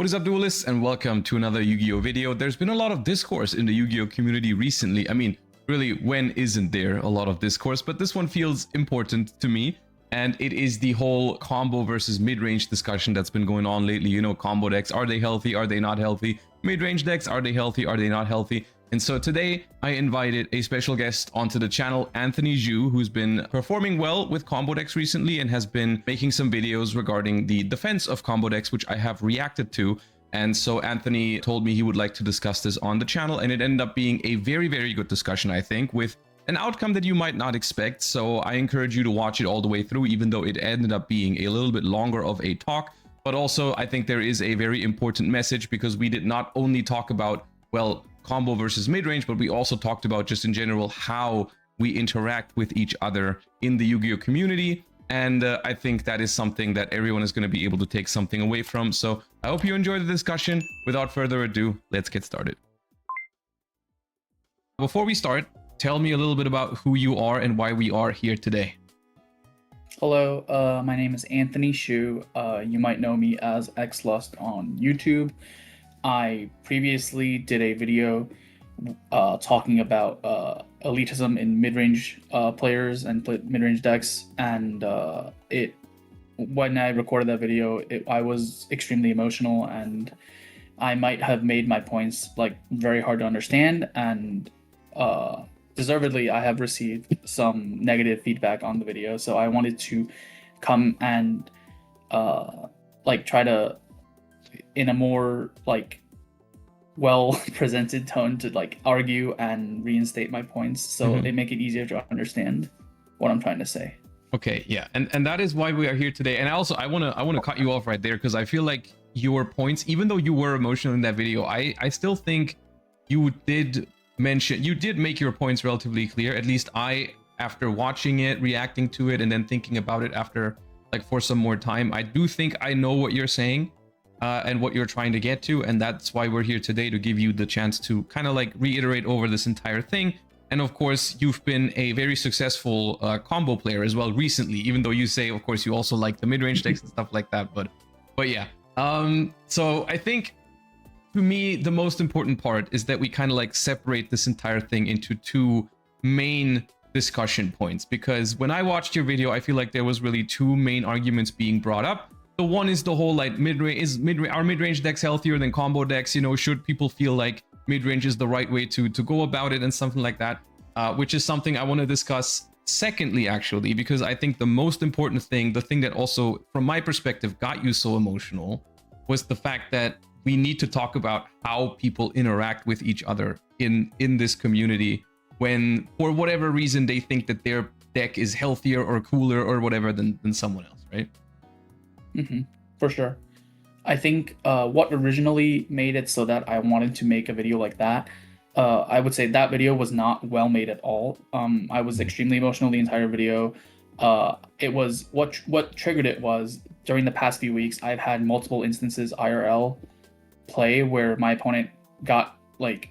What is up, duelists, and welcome to another Yu-Gi-Oh video. There's been a lot of discourse in the Yu-Gi-Oh community recently. I mean, really, when isn't there a lot of discourse? But this one feels important to me, and it is the whole combo versus mid-range discussion that's been going on lately. You know, combo decks, are they healthy? Are they not healthy? Mid-range decks, are they healthy? Are they not healthy? And so today, I invited a special guest onto the channel, Anthony Zhu, who's been performing well with combo decks recently and has been making some videos regarding the defense of combo decks, which I have reacted to. And so Anthony told me he would like to discuss this on the channel, and it ended up being a very, very good discussion, I think, with an outcome that you might not expect. So I encourage you to watch it all the way through, even though it ended up being a little bit longer of a talk. But also, I think there is a very important message, because we did not only talk about, well, combo versus mid-range, but we also talked about just in general how we interact with each other in the Yu-Gi-Oh community. And I think that is something that everyone is going to be able to take something away from. So I hope you enjoy the discussion. Without further ado, let's get started. Before we start, tell me a little bit about who you are and why we are here today. Hello, my name is Anthony Shu. You might know me as XLust on YouTube. I previously did a video talking about elitism in mid-range players and mid-range decks, and when I recorded that video, I was extremely emotional, and I might have made my points like very hard to understand, and deservedly I have received some negative feedback on the video, so I wanted to come and try to, in a more well presented tone, to argue and reinstate my points, so it make it easier to understand what I'm trying to say. Okay, yeah, and that is why we are here today. And I want to cut you off right there, because I feel like your points, even though you were emotional in that video, I still think you did make your points relatively clear. At least after watching it, reacting to it, and then thinking about it after for some more time, I do think I know what you're saying and what you're trying to get to, and that's why we're here today, to give you the chance to kind of reiterate over this entire thing. And of course, you've been a very successful combo player as well recently, even though you say, of course, you also like the mid-range decks and stuff like that. But yeah. So I think, to me, the most important part is that we kind of separate this entire thing into two main discussion points, because when I watched your video, I feel like there was really two main arguments being brought up. The one is the whole are mid-range decks healthier than combo decks? You know, should people feel like mid-range is the right way to go about it, and something like that, which is something I want to discuss secondly, actually, because I think the most important thing, the thing that also from my perspective got you so emotional, was the fact that we need to talk about how people interact with each other in this community, when for whatever reason they think that their deck is healthier or cooler or whatever than someone else, right? For sure. I think what originally made it so that I wanted to make a video like that, I would say that video was not well made at all. I was extremely emotional the entire video. It was what triggered it was, during the past few weeks, I've had multiple instances IRL play where my opponent got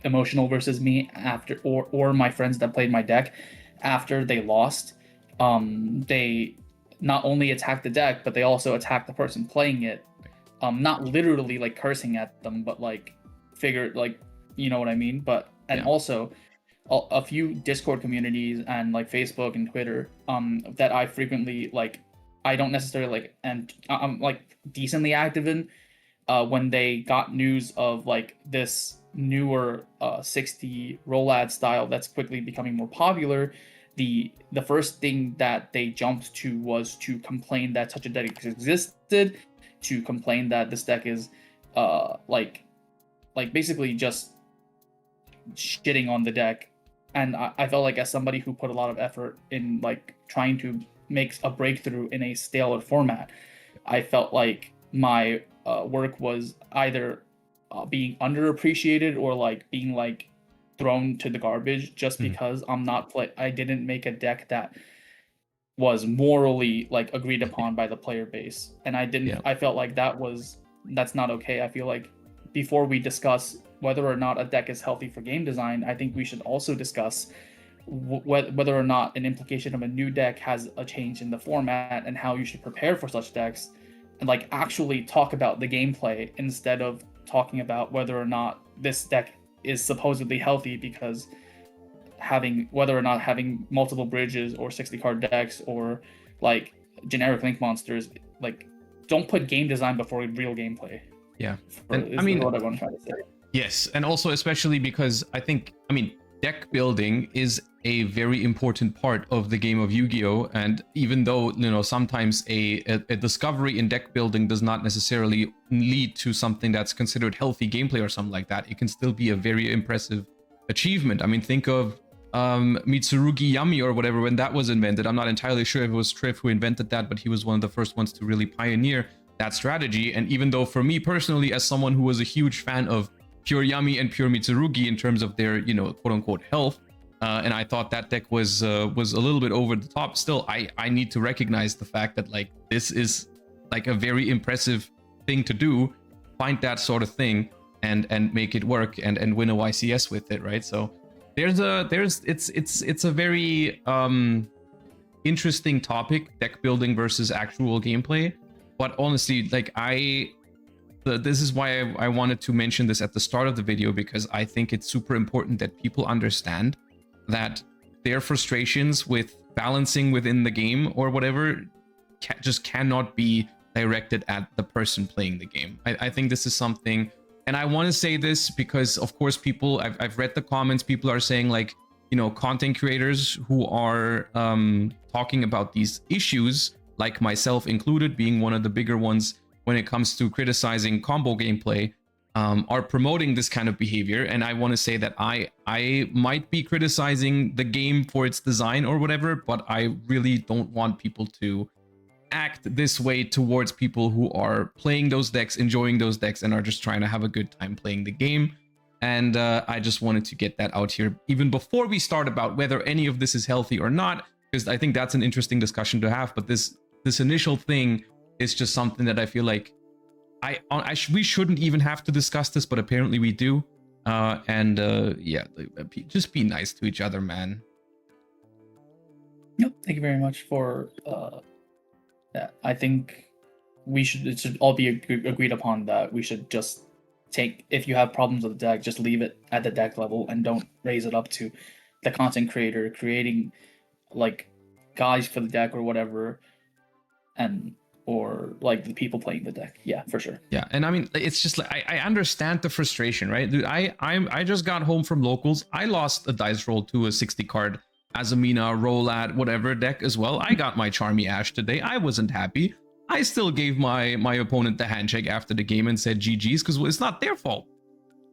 emotional versus me after, or my friends that played my deck after they lost. They not only attacked the deck, but they also attacked the person playing it. Not literally cursing at them, but figured, you know what I mean. But and also a few Discord communities and Facebook and Twitter that I frequently I don't necessarily and I'm decently active in, when they got news of this newer 60 roll ad style that's quickly becoming more popular, the first thing that they jumped to was to complain that such a deck existed, to complain that this deck is basically just shitting on the deck. And I felt like, as somebody who put a lot of effort in trying to make a breakthrough in a staler format, I felt like my work was either being underappreciated or being thrown to the garbage, just because I didn't make a deck that was morally agreed upon by the player base, and I felt like that's not okay. I feel like before we discuss whether or not a deck is healthy for game design, I think we should also discuss whether or not an implication of a new deck has a change in the format, and how you should prepare for such decks like actually talk about the gameplay instead of talking about whether or not this deck is supposedly healthy because whether or not having multiple bridges or 60 card decks or like generic link monsters, like don't put game design before real gameplay. Yeah, I mean what I want to try to say. Yes, and also especially because I mean, deck building is a very important part of the game of Yu-Gi-Oh! And even though, you know, sometimes a discovery in deck building does not necessarily lead to something that's considered healthy gameplay or something like that, it can still be a very impressive achievement. I mean, think of Mitsurugi Yami or whatever when that was invented. I'm not entirely sure if it was Triff who invented that, but he was one of the first ones to really pioneer that strategy. And even though for me personally, as someone who was a huge fan of pure Yami and pure Mitsurugi in terms of their, you know, quote unquote health, and I thought that deck was a little bit over the top. Still, I need to recognize the fact that like this is like a very impressive thing to do. Find that sort of thing and make it work and win a YCS with it, right? So it's a very interesting topic, deck building versus actual gameplay. But honestly, like this is why I wanted to mention this at the start of the video, because I think it's super important that people understand that their frustrations with balancing within the game or whatever just cannot be directed at the person playing the game. I think this is something, and I want to say this because of course people, I've read the comments, people are saying like, you know, content creators who are talking about these issues, like myself included, being one of the bigger ones when it comes to criticizing combo gameplay, are promoting this kind of behavior. And I want to say that I might be criticizing the game for its design or whatever, but I really don't want people to act this way towards people who are playing those decks, enjoying those decks, and are just trying to have a good time playing the game. And I just wanted to get that out here even before we start about whether any of this is healthy or not, because I think that's an interesting discussion to have. But this initial thing is just something that I feel like we shouldn't even have to discuss this, but apparently we do. Yeah, just be nice to each other, man. Yep. Thank you very much for that. I think it should all be agreed upon that we should just if you have problems with the deck, just leave it at the deck level and don't raise it up to the content creator creating like guides for the deck or whatever, or like the people playing the deck. Yeah, for sure. Yeah, and I mean, it's just like I understand the frustration, right? Dude, I just got home from locals. I lost a dice roll to a 60 card Azamina roll at whatever deck as well. I got my Charmy Ash today. I wasn't happy. I still gave my opponent the handshake after the game and said GG's because it's not their fault.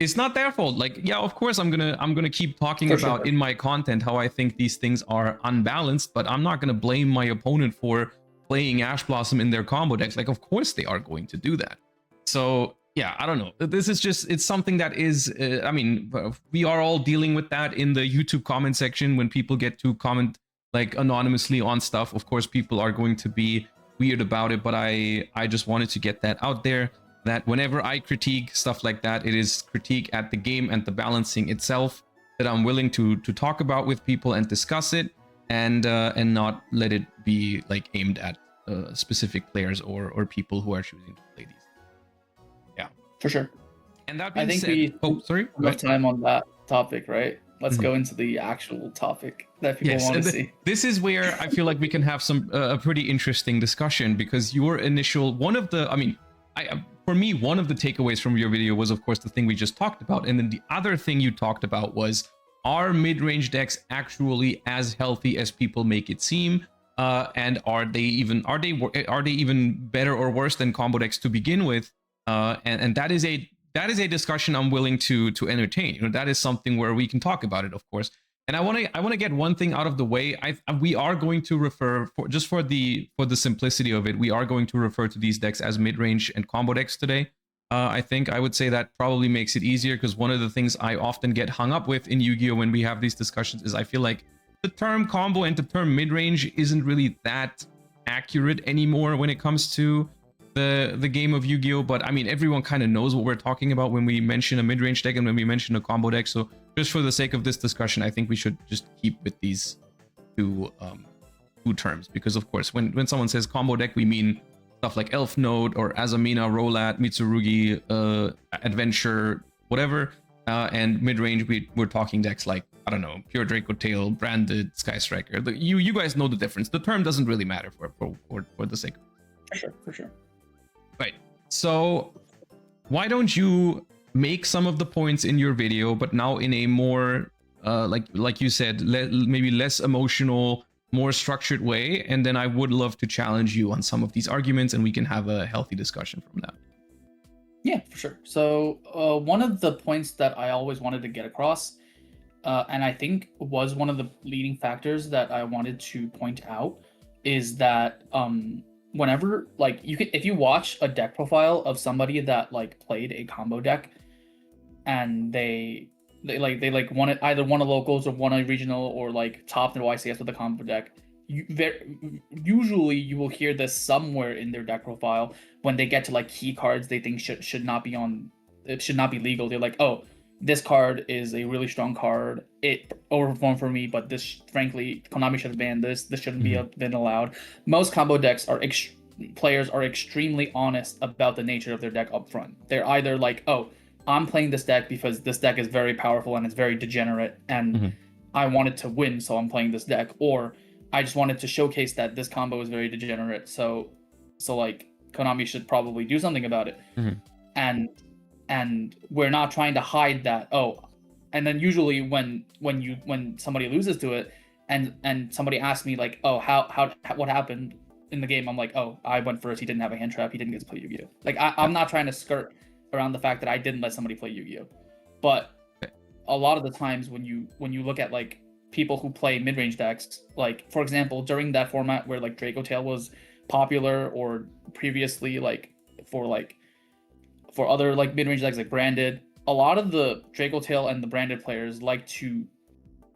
It's not their fault. Like, yeah, of course I'm gonna keep talking about in my content how I think these things are unbalanced, but I'm not gonna blame my opponent for playing Ash Blossom in their combo decks. Like, of course they are going to do that. So yeah, I don't know. This is just, it's something that is, I mean, we are all dealing with that in the YouTube comment section when people get to comment like anonymously on stuff. Of course, people are going to be weird about it, but I just wanted to get that out there, that whenever I critique stuff like that, it is critique at the game and the balancing itself that I'm willing to talk about with people and discuss it, and not let it be like aimed at specific players or people who are choosing to play these. Yeah, for sure. And that being I think said, sorry, enough time on that topic, right? Let's go into the actual topic that people want to see. This is where I feel like we can have some a pretty interesting discussion, because your initial for me, one of the takeaways from your video was, of course, the thing we just talked about, and then the other thing you talked about was, are mid-range decks actually as healthy as people make it seem? And are they even better or worse than combo decks to begin with? And that is a discussion I'm willing to entertain. You know, that is something where we can talk about it, of course. And I want to get one thing out of the way. We are going to refer for the simplicity of it. We are going to refer to these decks as mid-range and combo decks today. I think I would say that probably makes it easier, because one of the things I often get hung up with in Yu-Gi-Oh! When we have these discussions is I feel like the term combo and the term mid-range isn't really that accurate anymore when it comes to the game of Yu-Gi-Oh! But I mean, everyone kind of knows what we're talking about when we mention a mid-range deck and when we mention a combo deck. So just for the sake of this discussion, I think we should just keep with these two terms, because of course when someone says combo deck, we mean stuff like Elf Note or Azamina, Rolat, Mitsurugi, Adventure, whatever. And mid-range, we're talking decks like, I don't know, Pure Draco Tail, Branded, Sky Striker. You guys know the difference. The term doesn't really matter for the sake of it. For sure. Right. So why don't you make some of the points in your video, but now in a more, like you said, maybe less emotional, more structured way, and then I would love to challenge you on some of these arguments, and we can have a healthy discussion from that. Yeah, for sure. So one of the points that I always wanted to get across, and I think was one of the leading factors that I wanted to point out, is that whenever, like, you can, if you watch a deck profile of somebody that like played a combo deck, and they won it, either won a locals or won a regional or like topped their YCS with a combo deck, usually you will hear this somewhere in their deck profile when they get to like key cards they think should not be on, it should not be legal. They're like, oh, this card is a really strong card, it overperformed for me, but this, frankly, Konami should have banned this shouldn't be been allowed. Most combo decks are players are extremely honest about the nature of their deck up front. They're either like, oh, I'm playing this deck because this deck is very powerful and it's very degenerate and I wanted to win, so I'm playing this deck, or I just wanted to showcase that this combo is very degenerate, so like Konami should probably do something about it. And we're not trying to hide that. Oh, and then usually when somebody loses to it and somebody asks me like, oh, how what happened in the game, I'm like, oh, I went first, he didn't have a hand trap, he didn't get to play Yu-Gi-Oh. Like I'm not trying to skirt around the fact that I didn't let somebody play Yu-Gi-Oh. But a lot of the times when you look at like people who play mid-range decks, like for example during that format where like Draco Tail was popular, or previously like for other like mid-range decks like Branded, a lot of the Draco Tail and the Branded players like to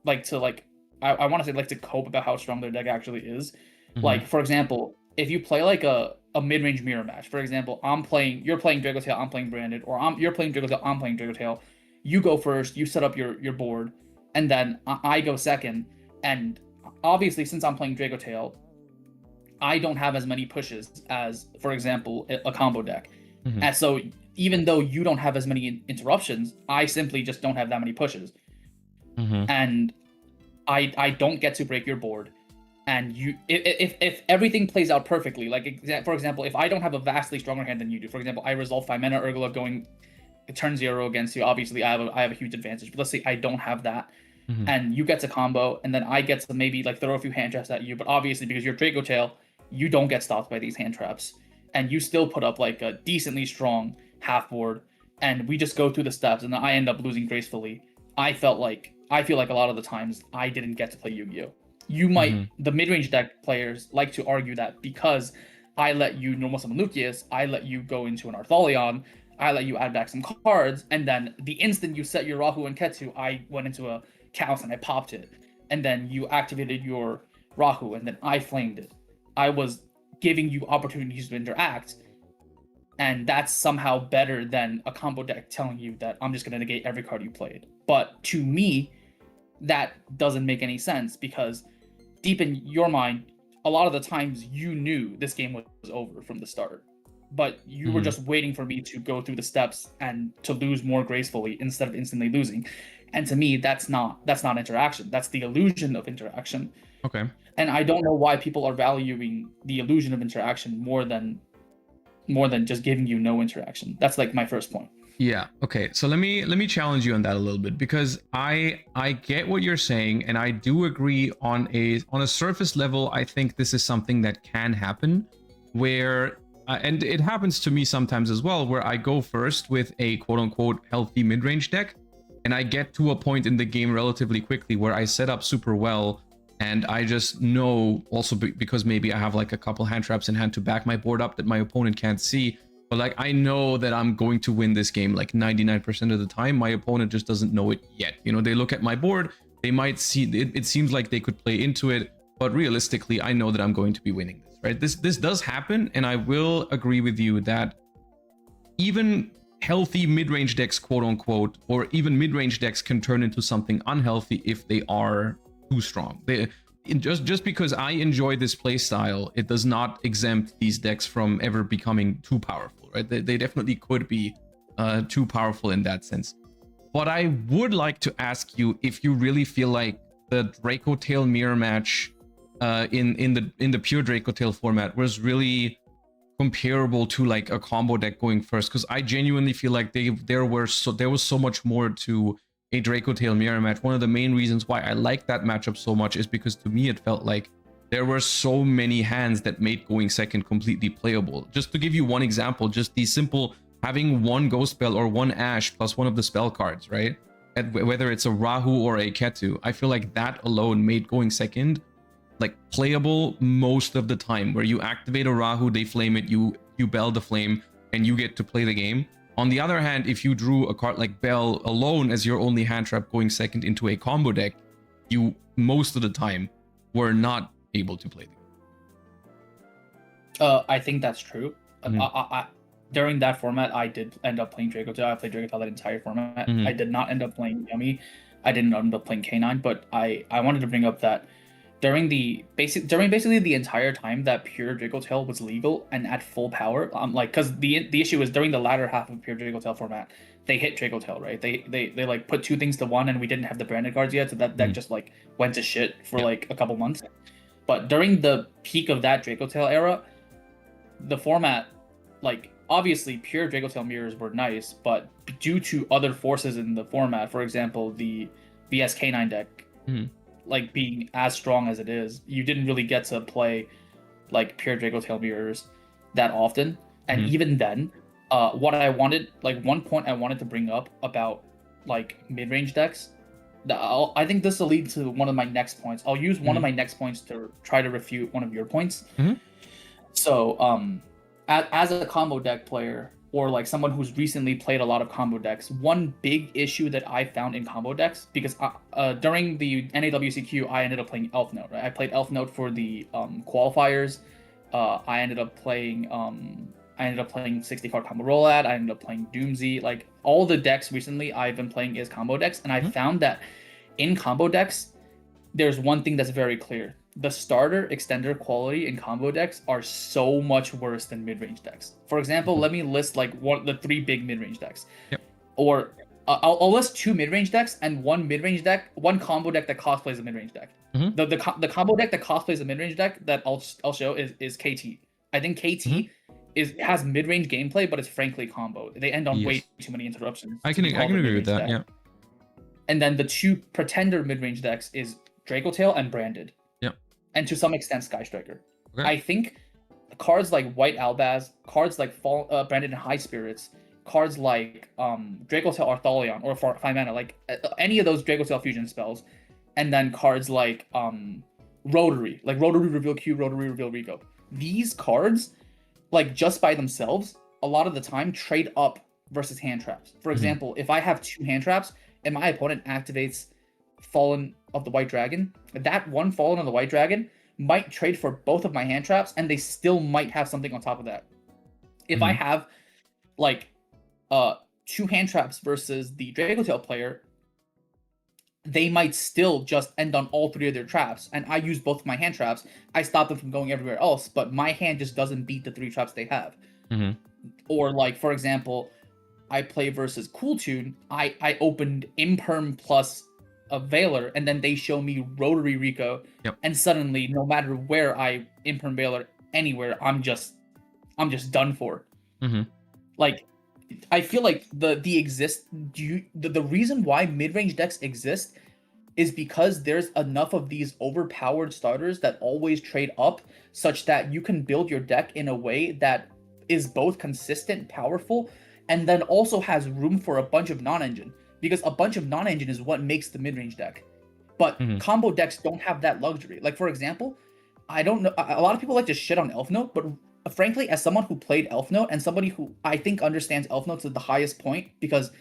I want to say like to cope about how strong their deck actually is. Like for example, if you play like a mid-range mirror match, for example, you're playing Draco Tail, I'm playing Branded, or you're playing Draco Tail, I'm playing Draco Tail, you go first, you set up your board, and then I go second, and obviously since I'm playing Draco Tail, I don't have as many pushes as, for example, a combo deck. And so even though you don't have as many interruptions, I simply just don't have that many pushes. And I don't get to break your board. And if everything plays out perfectly, like for example, if I don't have a vastly stronger hand than you do, for example, I resolve 5-mana Urgula going turn 0 against you, obviously I have a huge advantage. But let's say I don't have that, and you get to combo, and then I get to maybe like throw a few hand traps at you, but obviously because you're Draco Tail, you don't get stopped by these hand traps, and you still put up like a decently strong half board, and we just go through the steps, and then I end up losing gracefully. I feel like a lot of the times I didn't get to play Yu-Gi-Oh. You might, the mid-range deck players like to argue that because I let you normal summon Lucius, I let you go into an Artholion, I let you add back some cards, and then the instant you set your Rahu and Ketsu, I went into a Chaos and I popped it, and then you activated your Rahu, and then I flamed it. I was giving you opportunities to interact, and that's somehow better than a combo deck telling you that I'm just going to negate every card you played. But to me, that doesn't make any sense, because deep in your mind, a lot of the times you knew this game was over from the start, but you were just waiting for me to go through the steps and to lose more gracefully instead of instantly losing. And to me, that's not interaction. That's the illusion of interaction. Okay. And I don't know why people are valuing the illusion of interaction more than just giving you no interaction. That's like my first point. Yeah. Okay. So let me challenge you on that a little bit, because I get what you're saying, and I do agree on a surface level. I think this is something that can happen, where and it happens to me sometimes as well, where I go first with a quote unquote healthy mid-range deck, and I get to a point in the game relatively quickly where I set up super well, and I just know, also because maybe I have like a couple hand traps in hand to back my board up that my opponent can't see. But like, I know that I'm going to win this game like 99% of the time. My opponent just doesn't know it yet. You know, they look at my board, they might see it, it seems like they could play into it, but realistically, I know that I'm going to be winning this, right? This does happen, and I will agree with you that even healthy mid-range decks, quote unquote, or even mid-range decks can turn into something unhealthy if they are too strong. just because I enjoy this play style, it does not exempt these decks from ever becoming too powerful, right? They definitely could be too powerful in that sense. But I would like to ask you if you really feel like the Draco Tail mirror match in the pure Draco Tail format was really comparable to like a combo deck going first, because I genuinely feel like there was so much more to a Draco Tail mirror match. One of the main reasons why I like that matchup so much is because to me it felt like there were so many hands that made going second completely playable. Just to give you one example, just the simple having one Ghost Spell or one Ash plus one of the spell cards, right? Whether it's a Rahu or a Ketu, I feel like that alone made going second like playable most of the time, where you activate a Rahu, they flame it, you Bell the flame, and you get to play the game. On the other hand, if you drew a card like Bell alone as your only hand trap going second into a combo deck, you most of the time were not able to play the game. I think that's true. I during that format, I did end up playing Draco Tail. I played Draco Tail that entire format. I did not end up playing Yummy. I didn't end up playing K9, but I wanted to bring up that during basically the entire time that pure Draco Tail was legal and at full power, like, because the issue is during the latter half of pure Draco Tail format, they hit Draco Tail, right? They like put two things to one, and we didn't have the branded cards yet, so that deck just like went to shit for like a couple months. But during the peak of that Draco Tail era, the format, like, obviously pure Draco Tail mirrors were nice, but due to other forces in the format, for example, the VSK9 deck, like being as strong as it is, you didn't really get to play like pure Draco Tail mirrors that often. And even then, what I wanted, like one point I wanted to bring up about like mid-range decks, I think this will lead to one of my next points. I'll use one of my next points to try to refute one of your points. So as a combo deck player, or like someone who's recently played a lot of combo decks, one big issue that I found in combo decks, because during the NAWCQ, I ended up playing Elf Note, right? I played Elf Note for the qualifiers. I ended up playing 60 card combo rollout. I ended up playing Doomsy. Like, all the decks recently I've been playing is combo decks, and I found that in combo decks, there's one thing that's very clear. The starter extender quality in combo decks are so much worse than mid-range decks. For example, let me list like the three big mid-range decks. Or I'll list two mid-range decks and one mid-range deck, one combo deck that cosplays a mid-range deck. The combo deck that cosplays a mid-range deck that I'll show is KT. I think KT has mid-range gameplay, but it's frankly combo. They end on way too many interruptions. I can agree with that. Yeah. And then the two pretender mid-range decks is Draco Tail and Branded. And to some extent, Sky Striker. I think cards like White Albaz, cards like Branded in High Spirits, cards like Draco Tail Artholion or 5 mana, like any of those Draco Tail fusion spells, and then cards like Rotary, like Rotary Reveal Q, Rotary Reveal Rico. These cards, like, just by themselves, a lot of the time trade up versus hand traps. For example, if I have two hand traps and my opponent activates Fallen of the White Dragon, that one Fallen of the White Dragon might trade for both of my hand traps, and they still might have something on top of that. If I have like two hand traps versus the Draco Tail player, they might still just end on all three of their traps, and I use both of my hand traps. I stop them from going everywhere else, but my hand just doesn't beat the three traps they have. Or, like, for example, I play versus Cool Tune. I opened Imperm plus a Veiler, and then they show me Rotary Rico, and suddenly, no matter where I Imperm Veiler anywhere, I'm just done for. Like, I feel like the reason why mid-range decks exist is because there's enough of these overpowered starters that always trade up, such that you can build your deck in a way that is both consistent, powerful, and then also has room for a bunch of non-engine. Because a bunch of non-engine is what makes the mid-range deck. But combo decks don't have that luxury. Like, for example, I don't know, a lot of people like to shit on Elf Note, but frankly, as someone who played Elf Note and somebody who I think understands Elf Note to the highest point, because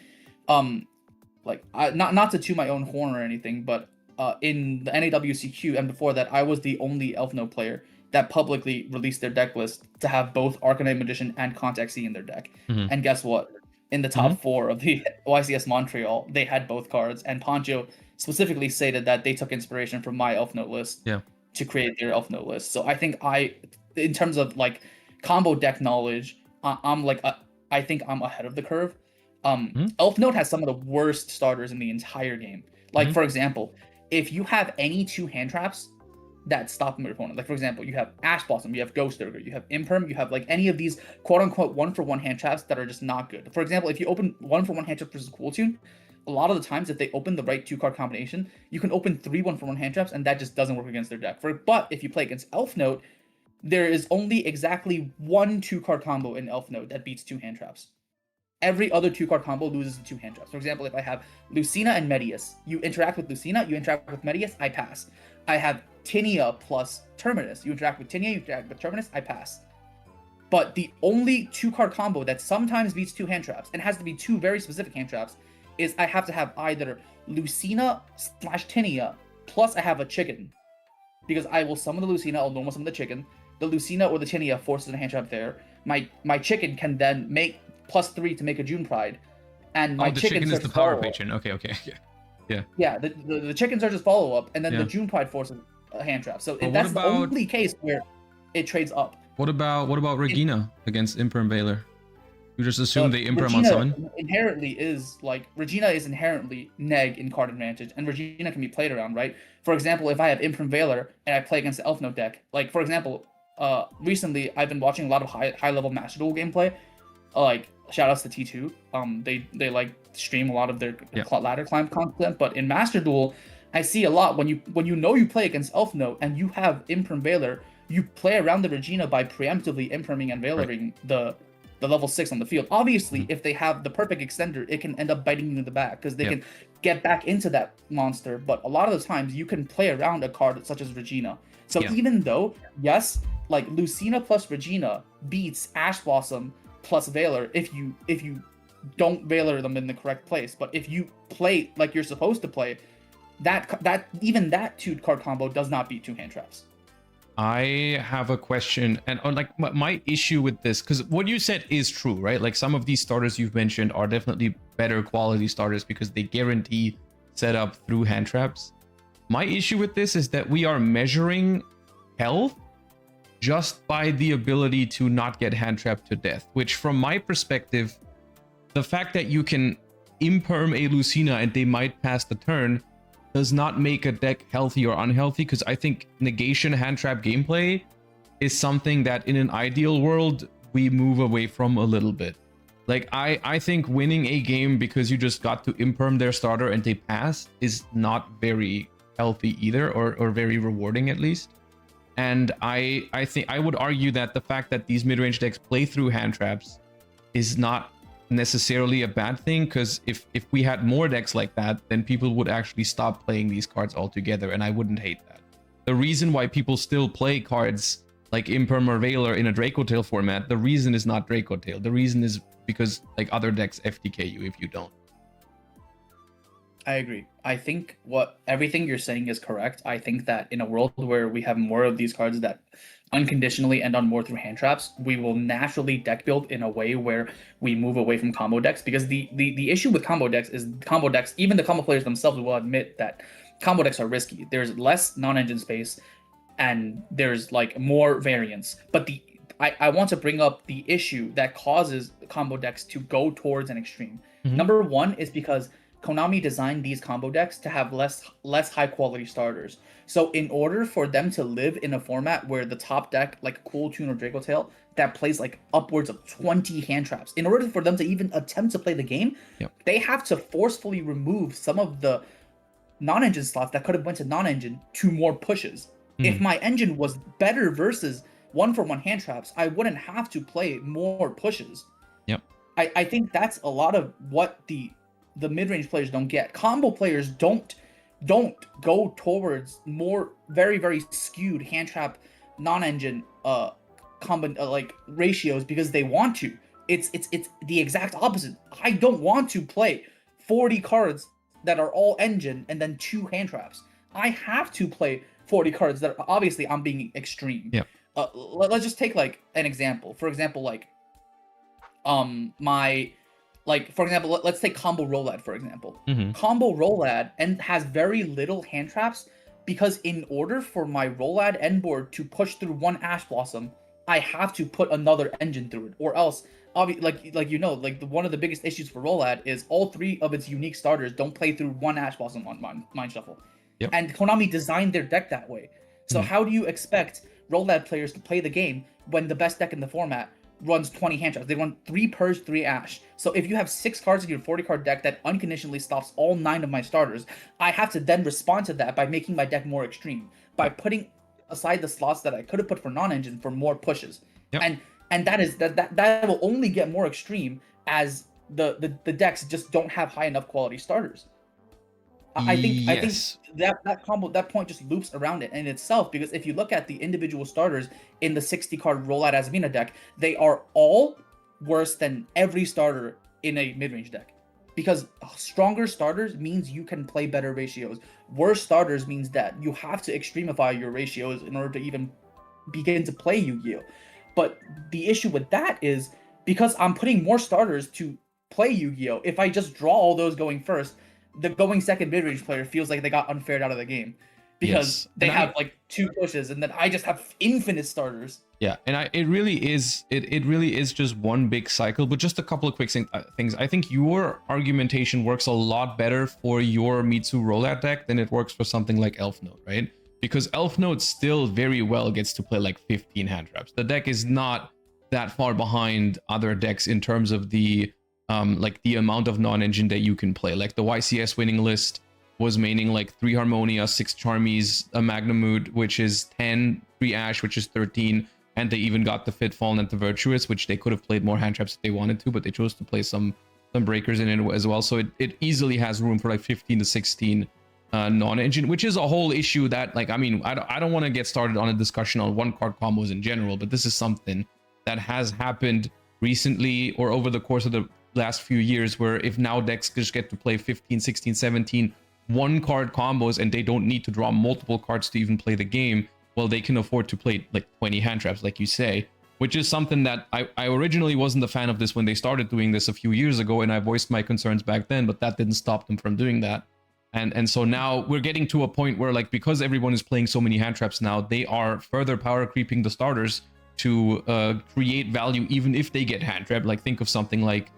like, not to toot my own horn or anything, but in the NAWCQ and before that, I was the only Elf Note player that publicly released their deck list to have both Arcanine Magician and Contact C in their deck. And guess what? In the top 4 of the YCS Montreal, they had both cards, and Poncho specifically stated that they took inspiration from my Elf Note list. to create their elf note list. So I think in terms of like combo deck knowledge, I'm like I think I'm ahead of the curve. Elf note has some of the worst starters in the entire game. Like for example, if you have any 2 hand traps that stop your opponent, like for example, you have Ash Blossom, you have Ghost Ogre, you have Imperm, you have like any of these quote unquote 1-for-1 hand traps that are just not good. For example, if you open 1-for-1 hand traps versus Cool Tune, a lot of the times if they open the right 2-card combination, you can open 3 1-for-1 hand traps, and that just doesn't work against their deck. But if you play against Elf Note, there is only exactly 1 2-card combo in Elf Note that beats 2 hand traps. Every other 2-card combo loses to 2 hand traps. For example, if I have Lucina and Medius, you interact with Lucina, you interact with Medius, I pass. I have Tinia plus Terminus. You interact with Tinia, you interact with Terminus, I pass. But the only 2-card combo that sometimes beats 2 hand traps, and has to be 2 very specific hand traps, is I have to have either Lucina / Tinia, plus I have a chicken. Because I will summon the Lucina, I'll normal summon the chicken. The Lucina or the Tinia forces a hand trap there. My chicken can then make +3 to make a June Pride. And my the chicken is the power patron. Okay. Yeah. Yeah, the chickens are just follow-up, and then the June Pride forces a hand trap. So that's the only case where it trades up. What about Regina against Imperm Veiler? You just assume they Imperm on summon? Regina is inherently neg in card advantage, and Regina can be played around, right? For example, if I have Imperm Veiler and I play against the Elf Note deck, like for example, recently I've been watching a lot of high level Master Duel gameplay. Like shoutouts to T2. They like stream a lot of their ladder climb content, but in Master Duel, I see a lot when you know you play against Elf Note and you have Imperm Veiler, you play around the Regina by preemptively Imperming and Veilering the level 6 on the field. Obviously, if they have the perfect extender, it can end up biting you in the back because they can get back into that monster. But a lot of the times, you can play around a card such as Regina. So even though, yes, like Lucina plus Regina beats Ash Blossom plus Veiler if you don't Veiler them in the correct place. But if you play like you're supposed to play, that even that 2-card combo does not beat 2 hand traps. I have a question, and like my issue with this, because what you said is true, right? Like some of these starters you've mentioned are definitely better quality starters because they guarantee setup through hand traps. My issue with this is that we are measuring health just by the ability to not get hand trapped to death, which from my perspective, the fact that you can imperm a Lucina and they might pass the turn does not make a deck healthy or unhealthy, because I think negation hand trap gameplay is something that in an ideal world we move away from a little bit. Like I think winning a game because you just got to imperm their starter and they pass is not very healthy either, or very rewarding at least. And I think I would argue that the fact that these mid-range decks play through hand traps is not necessarily a bad thing, because if we had more decks like that, then people would actually stop playing these cards altogether, and I wouldn't hate that. The reason why people still play cards like Imperm or Veiler in a Draco Tail format, the reason is not Draco Tail. The reason is because like other decks FTK you if you don't. I agree. I think everything you're saying is correct. I think that in a world where we have more of these cards that unconditionally end on more through hand traps, we will naturally deck build in a way where we move away from combo decks, because the issue with combo decks is even the combo players themselves will admit that combo decks are risky. There's less non-engine space and there's like more variance. But I want to bring up the issue that causes combo decks to go towards an extreme. Number one is because Konami designed these combo decks to have less high quality starters. So in order for them to live in a format where the top deck, like Cool Tune or Draco Tail, that plays like upwards of 20 hand traps, in order for them to even attempt to play the game, they have to forcefully remove some of the non-engine slots that could have went to non-engine to more pushes. If my engine was better versus 1-for-1 hand traps, I wouldn't have to play more pushes. I think that's a lot of what the mid-range players don't get. Combo players don't go towards more very, very skewed hand trap non-engine like ratios because they want to. It's the exact opposite. I don't want to play 40 cards that are all engine and then 2 hand traps. I have to play 40 cards that are, obviously I'm being extreme. Let's just take like an example. For example, like let's take Combo Rolad, for example. Combo Rolad and has very little hand traps because in order for my Rollad end board to push through one Ash Blossom, I have to put another engine through it, or else, one of the biggest issues for Rollad is all 3 of its unique starters don't play through one Ash Blossom on Mind Shuffle. Yep. And Konami designed their deck that way. So how do you expect Rollad players to play the game when the best deck in the format runs 20 hand traps? They run 3 Purge, 3 Ash. So if you have 6 cards in your 40 card deck that unconditionally stops all 9 of my starters, I have to then respond to that by making my deck more extreme, by putting aside the slots that I could have put for non-engine for more pushes. Yep. And that will only get more extreme as the decks just don't have high enough quality starters. I think that point just loops around it in itself, because if you look at the individual starters in the 60 card Rollout Asmina deck, they are all worse than every starter in a mid-range deck. Because stronger starters means you can play better ratios. Worse starters means that you have to extremify your ratios in order to even begin to play Yu-Gi-Oh! But the issue with that is, because I'm putting more starters to play Yu-Gi-Oh! If I just draw all those going first, the going second mid-range player feels like they got unfaired out of the game, because they have like 2 pushes, and then I just have infinite starters. Yeah, and it really is just one big cycle. But just a couple of quick things. I think your argumentation works a lot better for your Mitsu rollout deck than it works for something like Elf Note, right? Because Elf Note still very well gets to play like 15 hand traps. The deck is not that far behind other decks in terms of the like the amount of non-engine that you can play. Like the YCS winning list was maining like 3 Harmonia, 6 Charmies, a Magnamood, which is 10, 3 Ash, which is 13, and they even got the Fitfallen and the Virtuous, which they could have played more hand traps if they wanted to, but they chose to play some breakers in it as well. So it easily has room for like 15 to 16 non-engine, which is a whole issue that, like, I mean, I don't want to get started on a discussion on 1-card combos in general, but this is something that has happened recently or over the course of the last few years, where if now decks just get to play 15, 16, 17 1-card combos and they don't need to draw multiple cards to even play the game, well, they can afford to play like 20 hand traps, like you say, which is something that I originally wasn't a fan of this when they started doing this a few years ago, and I voiced my concerns back then, but that didn't stop them from doing that. And so now we're getting to a point where, like, because everyone is playing so many hand traps now, they are further power creeping the starters to create value even if they get hand trapped. Like, think of something like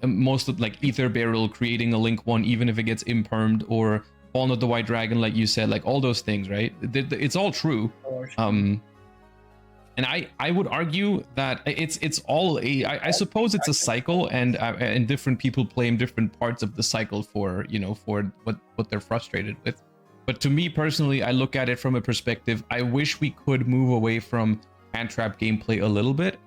most of like Ether Barrel creating a Link 1 even if it gets impermed, or Fallen of the White Dragon, like you said, like all those things, right? It's all true. And I would argue that it's all I suppose it's a cycle, and different people play in different parts of the cycle for, you know, for what they're frustrated with. But to me personally, I look at it from a perspective, I wish we could move away from hand trap gameplay a little bit.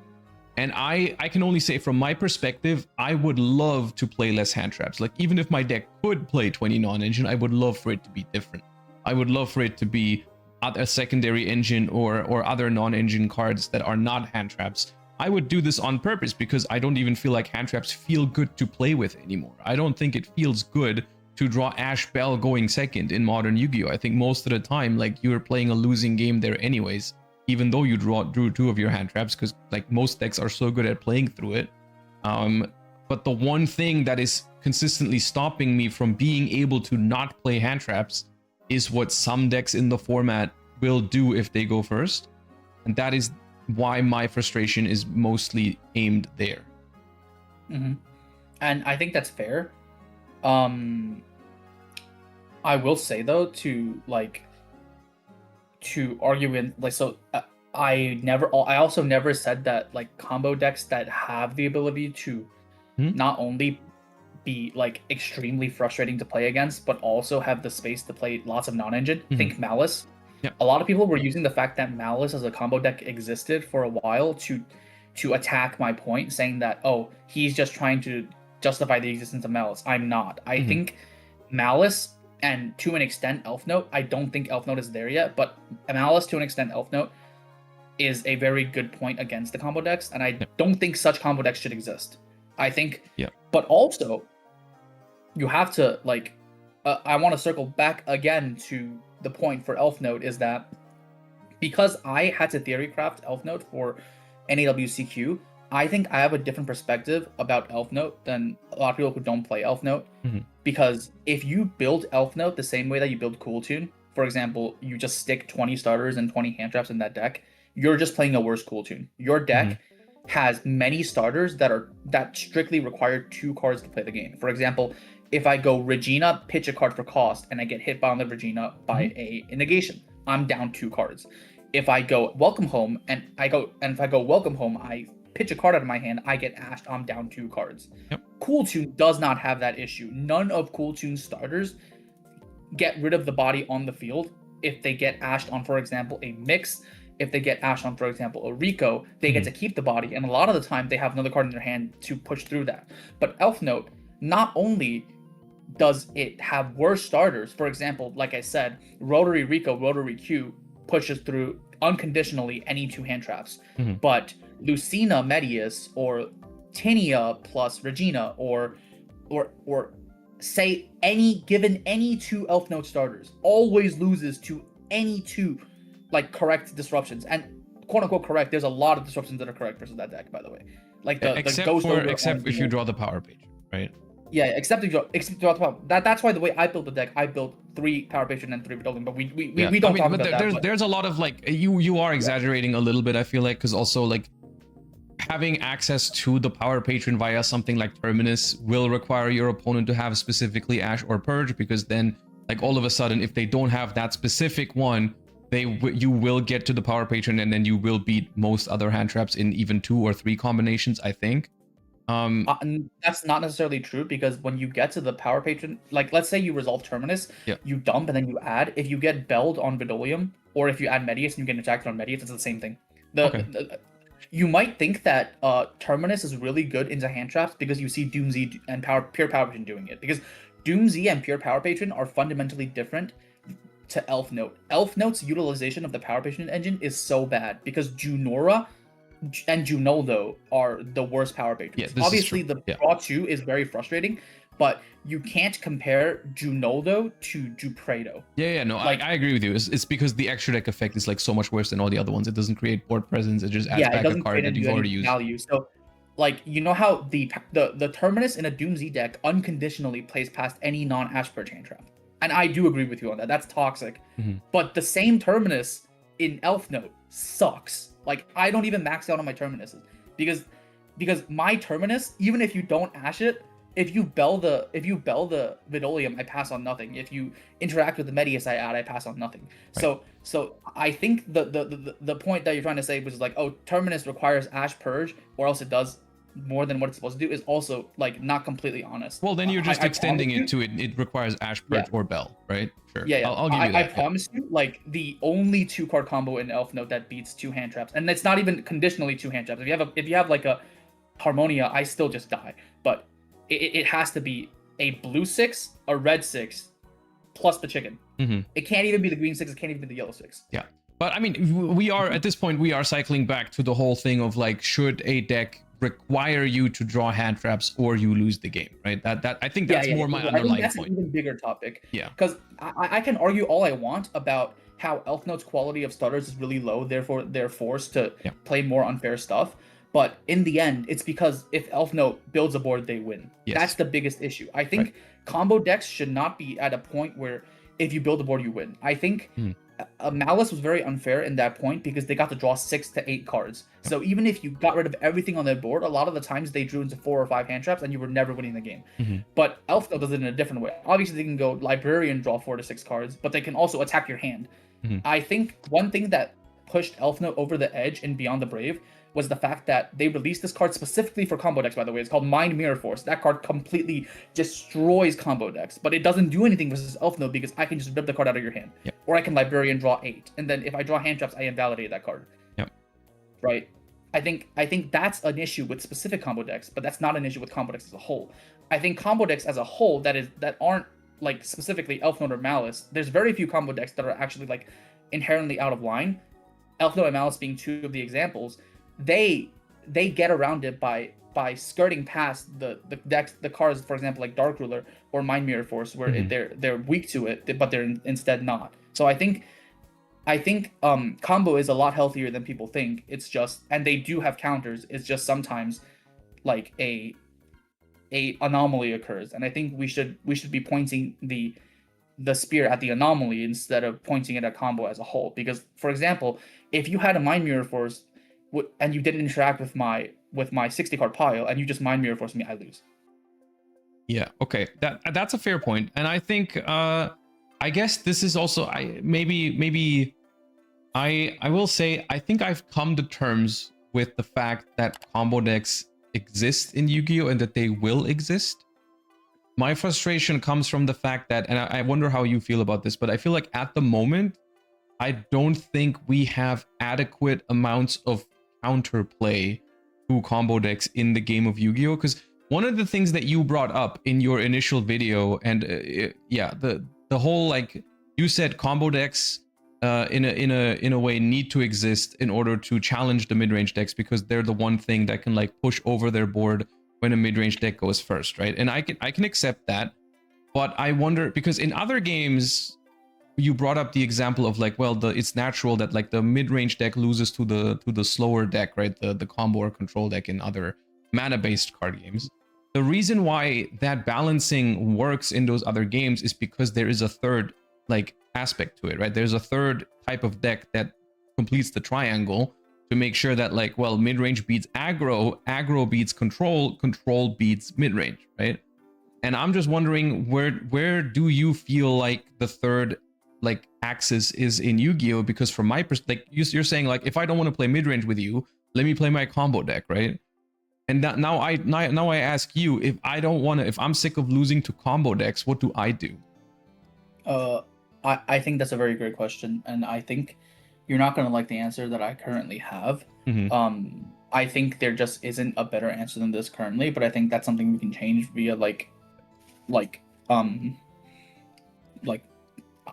And I can only say from my perspective, I would love to play less hand traps. Like, even if my deck could play 20 non-engine, I would love for it to be different. I would love for it to be a secondary engine or other non-engine cards that are not hand traps. I would do this on purpose because I don't even feel like hand traps feel good to play with anymore. I don't think it feels good to draw Ash Bell going second in modern Yu-Gi-Oh! I think most of the time, like, you're playing a losing game there anyways, even though you drew 2 of your hand traps, because like most decks are so good at playing through it. But the one thing that is consistently stopping me from being able to not play hand traps is what some decks in the format will do if they go first. And that is why my frustration is mostly aimed there. Mm-hmm. And I think that's fair. I will say though, to argue in, like, so I also never said that like combo decks that have the ability to not only be like extremely frustrating to play against, but also have the space to play lots of non-engine. Think Malice. Yep. A lot of people were using the fact that Malice as a combo deck existed for a while to attack my point, saying that, oh, he's just trying to justify the existence of Malice. I'm not. I think Malice, and to an extent Elf Note, I don't think Elf Note is there yet, but Malice, to an extent Elf Note, is a very good point against the combo decks, and I don't think such combo decks should exist. I think, but also, you have to, like, I want to circle back again to the point for Elf Note, is that because I had to theory craft Elf Note for NAWCQ, I think I have a different perspective about Elf Note than a lot of people who don't play Elf Note. Because if you build Elf Note the same way that you build Cool Tune, for example, you just stick 20 starters and 20 hand traps in that deck, you're just playing a worse cool tune. Your deck has many starters that strictly require 2 cards to play the game. For example, if I go Regina, pitch a card for cost, and I get hit by on the Regina by a negation, I'm down 2 cards. If I go Welcome Home and if I go Welcome Home, I pitch a card out of my hand, I get ashed, I'm down 2 cards. Cool Tune does not have that issue. None of Cool Tune's starters get rid of the body on the field if they get ashed on, for example, a Mix. If they get ashed on, for example, a Rico, they get to keep the body, and a lot of the time they have another card in their hand to push through that. But Elf Note, not only does it have worse starters, for example, like I said, Rotary Rico, Rotary Q pushes through unconditionally any 2 hand traps, but Lucina Medius or Tinia plus Regina or say any 2 Elf Note starters always loses to any 2 like correct disruptions, and quote unquote correct. There's a lot of disruptions that are correct versus that deck, by the way. Like the Ghost except if you draw the power page, right? Yeah, except if you draw the power. That's why the way I built the deck, I built 3 power patron and 3 Vidolium, but we don't talk about that. There's a lot of like you are exaggerating a little bit, I feel like, because also like having access to the power patron via something like Terminus will require your opponent to have specifically Ash or Purge, because then like all of a sudden if they don't have that specific one, you will get to the power patron and then you will beat most other hand traps in even 2 or 3 combinations, I think. That's not necessarily true, because when you get to the power patron, like let's say you resolve Terminus, you dump and then you add. If you get Belled on Vidolium, or if you add Medius and you get attacked on Medius, it's the same thing. You might think that Terminus is really good into hand traps because you see Doomsy and Pure Power Patron doing it, because Doomsy and Pure Power Patron are fundamentally different to Elf Note. Elf Note's utilization of the Power Patron engine is so bad because Junora and Junoldo are the worst power patrons. Obviously, the Draw 2 is very frustrating, but you can't compare Junoldo to Jupredo. I agree with you. It's because the extra deck effect is like so much worse than all the other ones. It doesn't create board presence. It just adds back a card that you've already used. Value. So, like, you know how the Terminus in a Doomsy deck unconditionally plays past any non-Ash Purge hand trap. And I do agree with you on that. That's toxic. But the same Terminus in Elf Note sucks. Like, I don't even max out on my Terminuses because my Terminus, even if you don't Ash it, if you bell the Vidolium, I pass on nothing. If you interact with the Medius I pass on nothing. Right. So I think the point that you're trying to say, which is like, oh, Terminus requires Ash Purge or else it does more than what it's supposed to do, is also like not completely honest. Well, then you're just extending it to it requires Ash Purge or Bell, right? Sure. I'll give you that. I promise you, like, the only 2-card combo in Elf Note that beats 2 hand traps, and it's not even conditionally 2 hand traps. If you have like a Harmonia, I still just die. But it has to be a blue 6, a red 6, plus the chicken. It can't even be the green 6. It can't even be the yellow 6. Yeah. But I mean, we are at this point, we are cycling back to the whole thing of like, should a deck require you to draw hand traps or you lose the game, right? That I think that's more my underlying point. That's an even bigger topic. Yeah. Because I can argue all I want about how Elf Note's quality of starters is really low, therefore they're forced to play more unfair stuff. But in the end, it's because if Elf Note builds a board, they win. That's the biggest issue. I think combo decks should not be at a point where if you build a board, you win. I think Malice was very unfair in that point because they got to draw 6 to 8 cards. So even if you got rid of everything on their board, a lot of the times they drew into 4 or 5 hand traps and you were never winning the game. But Elf Note does it in a different way. Obviously, they can go Librarian, draw 4 to 6 cards, but they can also attack your hand. I think one thing that pushed Elf Note over the edge in Beyond the Brave was the fact that they released this card specifically for combo decks, by the way. It's called Mind Mirror Force. That card completely destroys combo decks, but it doesn't do anything versus Elf Note because I can just rip the card out of your hand. Or I can Librarian, draw 8. And then if I draw hand traps, I invalidate that card. Right? I think that's an issue with specific combo decks, but that's not an issue with combo decks as a whole. I think combo decks as a whole that aren't like specifically Elf Note or Malice, there's very few combo decks that are actually like inherently out of line. Elf Note and Malice being 2 of the examples. They get around it by skirting past the decks, the cards, for example, like Dark Ruler or Mind Mirror Force, where they're weak to it, but they're instead not. So I think combo is a lot healthier than people think. It's just, and they do have counters. It's just sometimes like a anomaly occurs, and I think we should be pointing the the spear at the anomaly instead of pointing it at combo as a whole. Because, for example, if you had a Mind Mirror Force and you didn't interact with my 60 card pile and you just Mind Mirror Force me, I lose. Yeah, okay. That's a fair point. And I think I guess this is also I will say I think I've come to terms with the fact that combo decks exist in Yu-Gi-Oh! And that they will exist. My frustration comes from the fact that, and I wonder how you feel about this, but I feel like at the moment, I don't think we have adequate amounts of counterplay to combo decks in the game of Yu-Gi-Oh! Because one of the things that you brought up in your initial video, and yeah, the whole like you said, combo decks in a way need to exist in order to challenge the mid-range decks because they're the one thing that can like push over their board when a mid-range deck goes first, right? And I can accept that, but I wonder because in other games you brought up the example of like, well, it's natural that like the mid-range deck loses to the slower deck, right? The combo or control deck in other mana-based card games. The reason why that balancing works in those other games is because there is a third like aspect to it, right? There's a third type of deck that completes the triangle to make sure that like, well, mid-range beats aggro, aggro beats control, control beats mid-range, right? And I'm just wondering where do you feel like the third like axis is in Yu-Gi-Oh? Because from my perspective, like you're saying like if I don't want to play mid-range with you, let me play my combo deck, right? And that now I ask you, if I don't want to, if I'm sick of losing to combo decks, what do I do? I think that's a very great question, and I think you're not going to like the answer that I currently have. Mm-hmm. I think there just isn't a better answer than this currently, but I think that's something we can change via like um like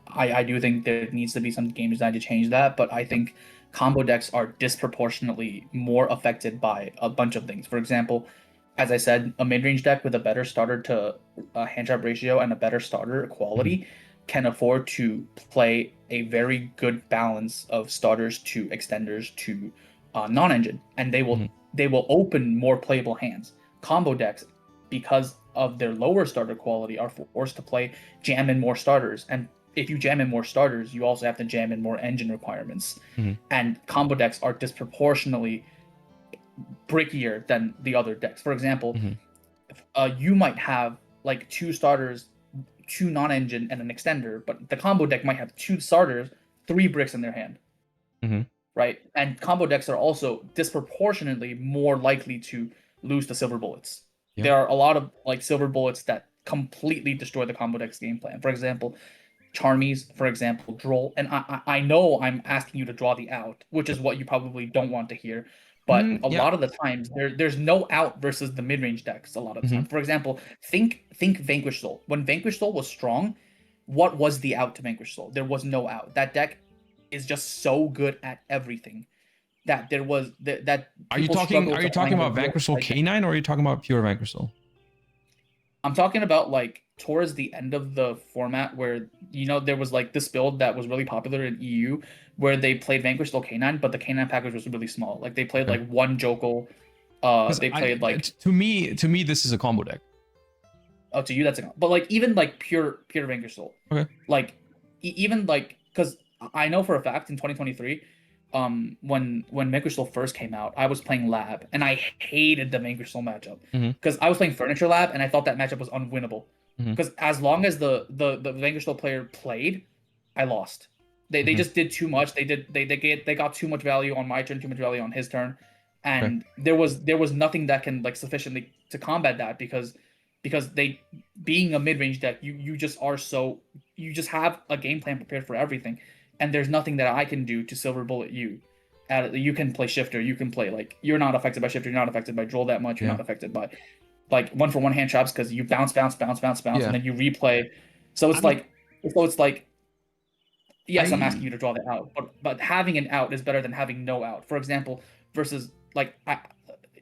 I do think there needs to be some game design to change that, but I think combo decks are disproportionately more affected by a bunch of things. For example, as I said, a mid-range deck with a better starter to hand trap ratio and a better starter quality can afford to play a very good balance of starters to extenders to non-engine, and they will open more playable hands. Combo decks, because of their lower starter quality, are forced to play jam in more starters, and if you jam in more starters, you also have to jam in more engine requirements. Mm-hmm. And combo decks are disproportionately brickier than the other decks. For example, you might have like two starters, two non-engine, and an extender, but the combo deck might have two starters, three bricks in their hand. Mm-hmm. Right? And combo decks are also disproportionately more likely to lose to silver bullets. Yeah. There are a lot of like silver bullets that completely destroy the combo deck's game plan. For example, Charmies, for example, Droll. And I know I'm asking you to draw the out, which is what you probably don't want to hear. But a Yeah. lot of the times there's no out versus the mid-range decks a lot of the time. For example, think Vanquish Soul. When Vanquish Soul was strong, what was the out to Vanquish Soul? There was no out. That deck is just so good at everything that there was that Are you talking about Vanquish Soul K9 or are you talking about pure Vanquish Soul? I'm talking about like towards the end of the format where there was like this build that was really popular in EU where they played Vanquish Soul K9, but the K9 package was really small. Like they played like one Jokel. They played like to me this is a combo deck. Oh, to you that's a but like even like pure Vanquish Soul. Okay. Like even like because I know for a fact in 2023, when Vanquish Soul first came out, I was playing Lab and I hated the Vanquish Soul matchup because I was playing Furniture Lab and I thought that matchup was unwinnable. Because as long as the Vanquish Soul player played, I lost. They just did too much. They got too much value on my turn, too much value on his turn, and there was nothing that can like sufficiently to combat that because they being a mid-range deck, you just are so you just have a game plan prepared for everything, and there's nothing that I can do to silver bullet you. You can play shifter, you can play like you're not affected by shifter, you're not affected by droll that much, you're not affected by like 1-for-1 hand traps because you bounce, and then you replay. So it's like yes, I'm asking you to draw that out, but having an out is better than having no out. For example, versus like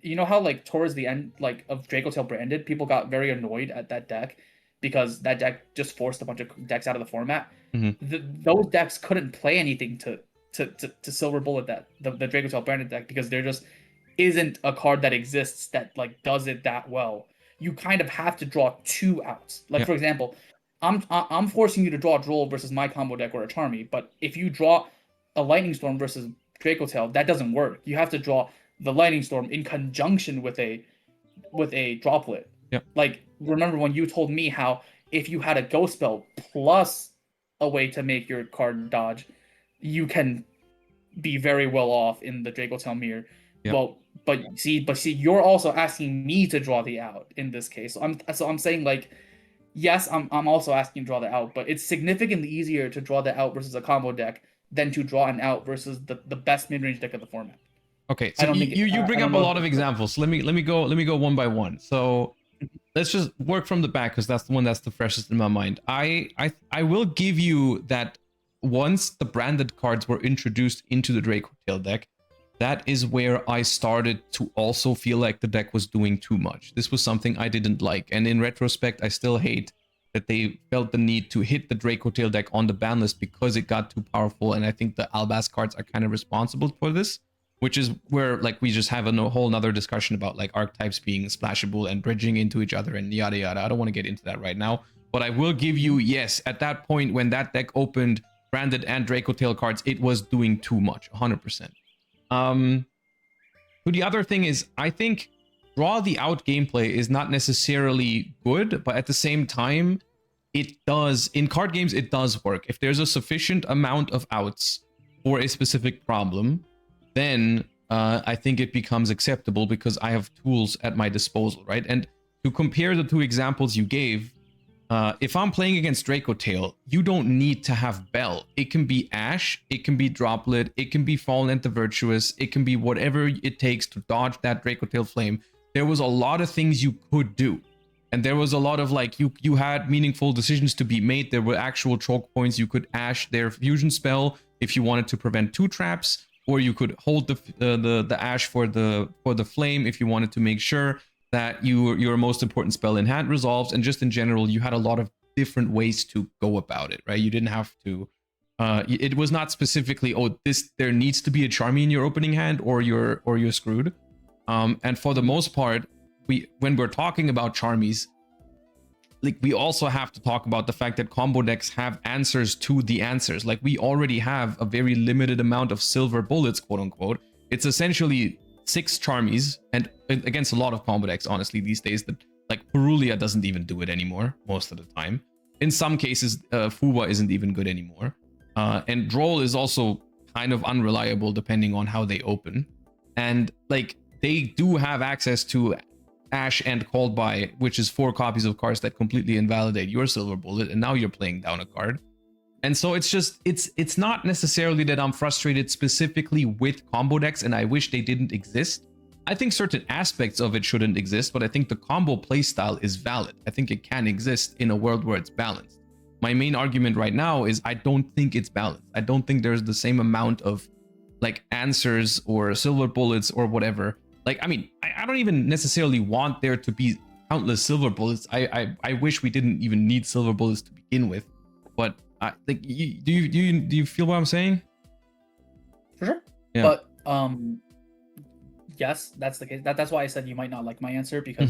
you know how like towards the end like of Draco Tail Branded, people got very annoyed at that deck because that deck just forced a bunch of decks out of the format. Those decks couldn't play anything to silver bullet that the Draco Tail Branded deck because there just isn't a card that exists that like does it that well. You kind of have to draw two outs. Like for example, I'm forcing you to draw a Droll versus my combo deck or a Charmy, but if you draw a Lightning Storm versus Draco Tail, that doesn't work. You have to draw the Lightning Storm in conjunction with a Droplet. Yep. Like, remember when you told me how if you had a Ghost Spell plus a way to make your card dodge, you can be very well off in the Draco Tail mirror. Yep. Well, but see, you're also asking me to draw the out in this case. So I'm saying like, yes, I'm also asking to draw the out, but it's significantly easier to draw the out versus a combo deck than to draw an out versus the best mid range deck of the format. Okay, I so don't think you bring I up don't a know lot if of examples. Let me go one by one. So let's just work from the back because that's the one that's the freshest in my mind. I will give you that once the branded cards were introduced into the Draco Tail deck, that is where I started to also feel like the deck was doing too much. This was something I didn't like, and in retrospect, I still hate that they felt the need to hit the Draco Tail deck on the ban list because it got too powerful, and I think the Albaz cards are kind of responsible for this, which is where like we just have a whole nother discussion about like archetypes being splashable and bridging into each other and yada yada. I don't want to get into that right now, but I will give you, yes, at that point when that deck opened branded and Draco Tail cards, it was doing too much, 100%. The other thing is, I think draw the out gameplay is not necessarily good, but at the same time, it does, in card games, it does work. If there's a sufficient amount of outs for a specific problem, then I think it becomes acceptable because I have tools at my disposal, right? And to compare the two examples you gave, if I'm playing against Draco Tail, you don't need to have Bell. It can be Ash, it can be Droplet, it can be Fallen and the Virtuous, it can be whatever it takes to dodge that Draco Tail flame. There was a lot of things you could do. And there was a lot of like, you had meaningful decisions to be made. There were actual choke points. You could Ash their fusion spell if you wanted to prevent 2 traps, or you could hold the Ash for the flame if you wanted to make sure that your most important spell in hand resolves. And just in general, you had a lot of different ways to go about it, right? You didn't have to it was not specifically, oh, there needs to be a Charmy in your opening hand or you're screwed. And for the most part, when we're talking about Charmies, like we also have to talk about the fact that combo decks have answers to the answers. Like we already have a very limited amount of silver bullets, quote unquote. It's essentially 6 Charmies, and against a lot of combo decks, honestly, these days, that like Purulia doesn't even do it anymore most of the time. In some cases, Fuwa isn't even good anymore. And Droll is also kind of unreliable depending on how they open. And like they do have access to Ash and Called By, which is 4 copies of cards that completely invalidate your silver bullet, and now you're playing down a card. And so it's just, it's not necessarily that I'm frustrated specifically with combo decks and I wish they didn't exist. I think certain aspects of it shouldn't exist, but I think the combo playstyle is valid. I think it can exist in a world where it's balanced. My main argument right now is I don't think it's balanced. I don't think there's the same amount of like answers or silver bullets or whatever. Like, I mean, I don't even necessarily want there to be countless silver bullets. I wish we didn't even need silver bullets to begin with. But like, do you feel what I'm saying? For sure. Yeah. But yes, that's the case. That's why I said you might not like my answer because,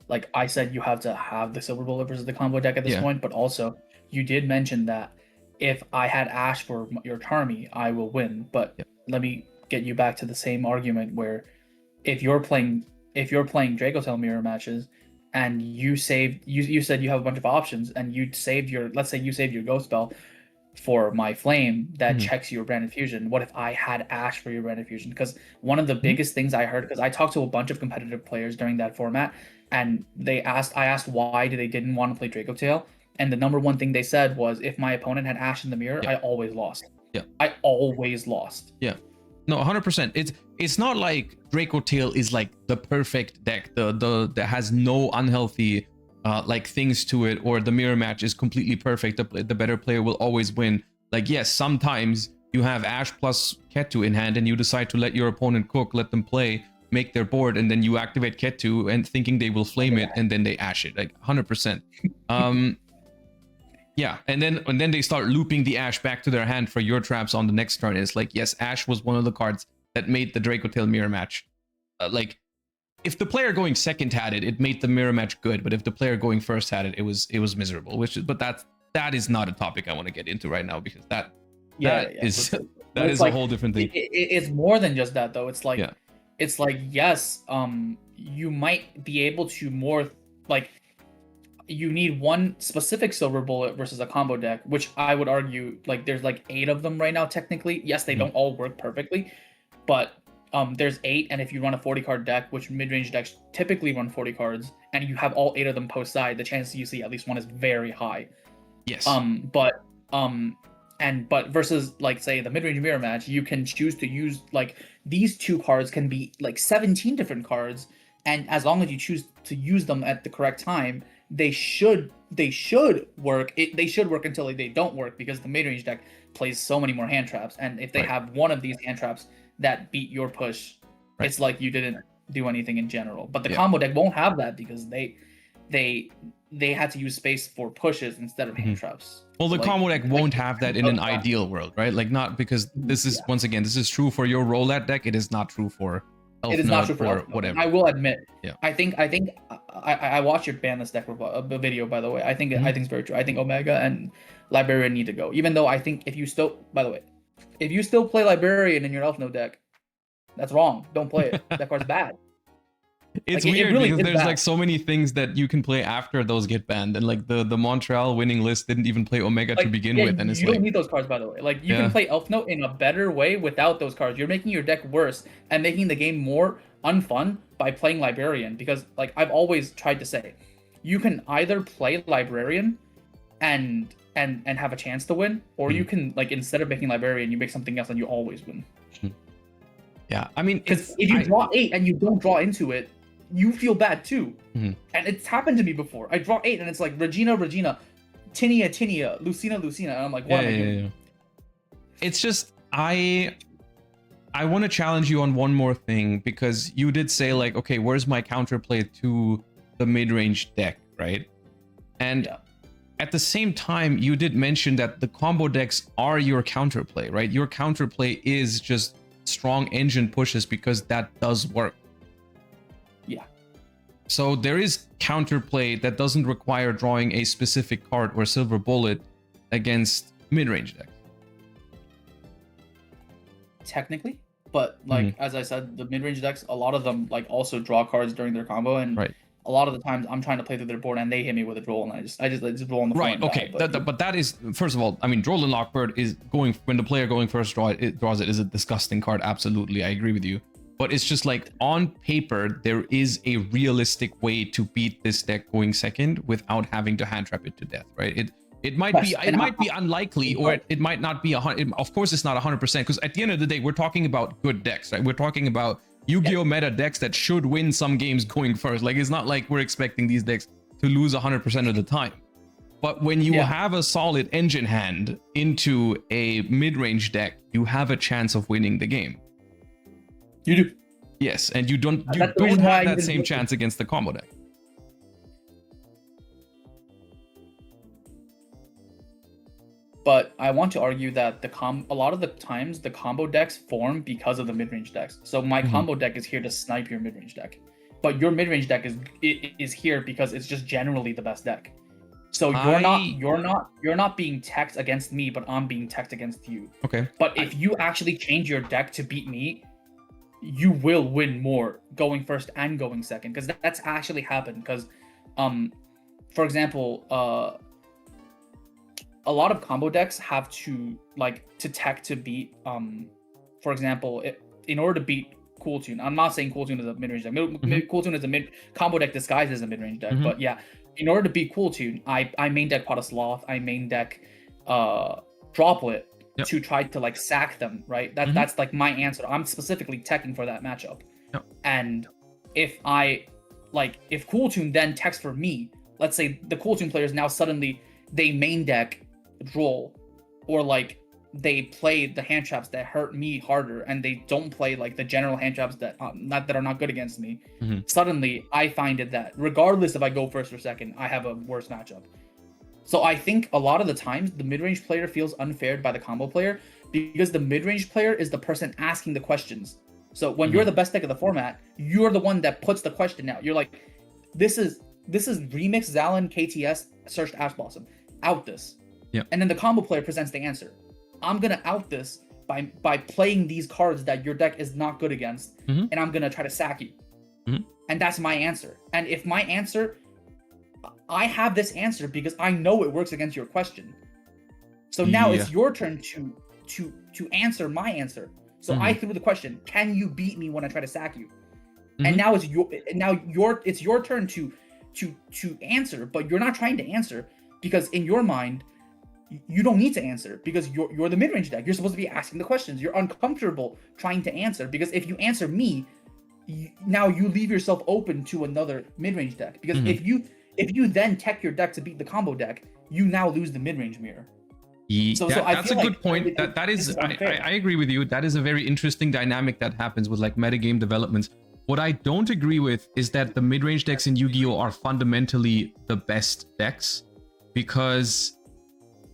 like I said, you have to have the silver bullet versus the combo deck at this point. But also, you did mention that if I had Ash for your Charmy, I will win. But let me get you back to the same argument where if you're playing Draco Tail mirror matches and you said you have a bunch of options and you saved your, let's say you saved your Ghost Spell for my flame that checks your branded fusion. What if I had Ash for your branded fusion? Because one of the biggest things I heard, because I talked to a bunch of competitive players during that format, and I asked why they didn't want to play Draco Tail, and the number one thing they said was if my opponent had Ash in the mirror, I always lost. I always lost. No, 100%. It's not like Draco Tail is like the perfect deck, that has no unhealthy like things to it, or the mirror match is completely perfect. The better player will always win. Like, yes, sometimes you have Ash plus Ketu in hand and you decide to let your opponent cook, let them play, make their board, and then you activate Ketu and thinking they will flame it, and then they Ash it, like 100%. Yeah, and then they start looping the Ash back to their hand for your traps on the next turn. It's like, yes, Ash was one of the cards that made the Draco Tail mirror match. Like, if the player going second had it, it made the mirror match good. But if the player going first had it, it was miserable. But that is not a topic I want to get into right now, because that is For sure. But that it's is a like whole different thing. it's more than just that though. It's like Yeah. it's like yes, you might be able to more like you need one specific silver bullet versus a combo deck, which I would argue like there's like 8 of them right now technically. Yes, they don't all work perfectly, but there's 8, and if you run a 40 card deck, which mid-range decks typically run 40 cards, and you have all 8 of them post side, the chance you see at least one is very high. Yes. But versus like say the mid-range mirror match, you can choose to use like these 2 cards can be like 17 different cards, and as long as you choose to use them at the correct time, they should work. They should work until they don't work, because the mid-range deck plays so many more hand traps, and if they have one of these hand traps that beat your push, it's like you didn't do anything in general. But the combo deck won't have that, because they had to use space for pushes instead of hand traps. Well, the like, combo deck won't have that in an ideal world, right? Like, not because this is once again, this is true for your roulette deck. It is not true for Elf it is not true for or Elf Note. whatever. I will admit. Yeah. I think I watched your ban this deck video, by the way. I think it's very true. I think Omega and Librarian need to go. Even though I think if you still play Librarian in your Elf Note deck, that's wrong. Don't play it. That card's bad. It's like, weird really because there's bad. like so many things that you can play after those get banned, and like the Montreal winning list didn't even play Omega to begin with, and it's you like don't need those cards, by the way. Like you can play Elf Note in a better way without those cards. You're making your deck worse and making the game more unfun by playing Librarian, because like I've always tried to say, you can either play Librarian and have a chance to win, or you can, like, instead of making Librarian, you make something else and you always win. Yeah, I mean, because if you draw 8 and you don't draw into it, you feel bad too. And it's happened to me before. I draw 8 and it's like Regina, Tinia, Lucina, and I'm like, what am I doing? It's just I want to challenge you on one more thing, because you did say like, okay, where's my counterplay to the mid-range deck, right? And at the same time, you did mention that the combo decks are your counterplay, right? Your counterplay is just strong engine pushes, because that does work. Yeah. So there is counterplay that doesn't require drawing a specific card or silver bullet against mid-range decks. Technically, but like as I said, the mid-range decks, a lot of them like also draw cards during their combo, and a lot of the times I'm trying to play through their board and they hit me with a droll, and I just roll on the floor. Okay, but that is, first of all, I mean, Droll and Lockbird is going, when the player going first draws it is a disgusting card. Absolutely, I agree with you. But it's just like, on paper, there is a realistic way to beat this deck going second without having to hand trap it to death, right? It might be unlikely, or it might not be of course it's not 100%, because at the end of the day, we're talking about good decks, right? We're talking about Yu-Gi-Oh meta decks that should win some games going first. Like, it's not like we're expecting these decks to lose 100% of the time. But when you have a solid engine hand into a mid-range deck, you have a chance of winning the game. You do. Yes, and you don't have that same chance against the combo deck. But I want to argue that a lot of the times the combo decks form because of the mid-range decks. So my combo deck is here to snipe your mid-range deck, but your mid-range deck is here because it's just generally the best deck. So you're not being teched against me, but I'm being teched against you. Okay. But if you actually change your deck to beat me, you will win more going first and going second, because that's actually happened. Because, for example, a lot of combo decks have to tech to beat. For example, in order to beat Cool Tune, I'm not saying Cool Tune is a mid-range deck. Cool Tune is a combo deck disguised as a mid-range deck. But yeah, in order to beat Cool Tune, I main deck Pot of Sloth. I main deck Droplet. To try to like sack them, right? That's like my answer. I'm specifically teching for that matchup. And if Cool Tune then techs for me, let's say the Cool Tune players now suddenly they main deck Droll, or like they play the hand traps that hurt me harder, and they don't play like the general hand traps that are not good against me. Suddenly I find it that regardless if I go first or second, I have a worse matchup. So I think a lot of the times the mid-range player feels unfair by the combo player, because the mid-range player is the person asking the questions. So when you're the best deck of the format, you're the one that puts the question out. You're like, this is Remix, Zalin, KTS, Searched Ash Blossom. Out this. Yeah. And then the combo player presents the answer. I'm gonna out this by playing these cards that your deck is not good against, and I'm gonna try to sack you. And that's my answer. And if my answer, I have this answer because I know it works against your question. So now it's your turn to answer my answer. So I threw the question: can you beat me when I try to sack you? And now it's your turn to answer, but you're not trying to answer because in your mind you don't need to answer because you're the mid-range deck. You're supposed to be asking the questions. You're uncomfortable trying to answer because if you answer me, now you leave yourself open to another mid-range deck. Because if you then tech your deck to beat the combo deck, you now lose the mid-range mirror. That's a good point. That is, I agree with you. That is a very interesting dynamic that happens with like metagame developments. What I don't agree with is that the mid-range decks in Yu-Gi-Oh are fundamentally the best decks, because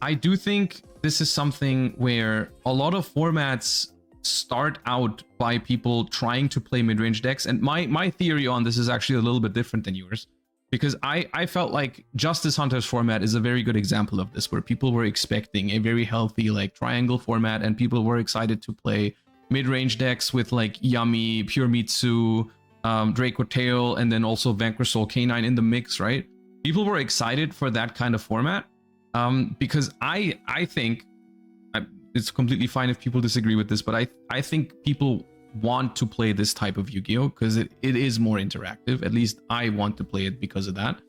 I do think this is something where a lot of formats start out by people trying to play mid-range decks. And my theory on this is actually a little bit different than yours, because I felt like Justice Hunter's format is a very good example of this, where people were expecting a very healthy like triangle format and people were excited to play mid-range decks with like Yami, Pure Mitsu, Draco Tail, and then also Vanquish Soul K9 in the mix, right? People were excited for that kind of format, because I think it's completely fine if people disagree with this, but I think people want to play this type of Yu-Gi-Oh because it is more interactive. At least I want to play it because of that.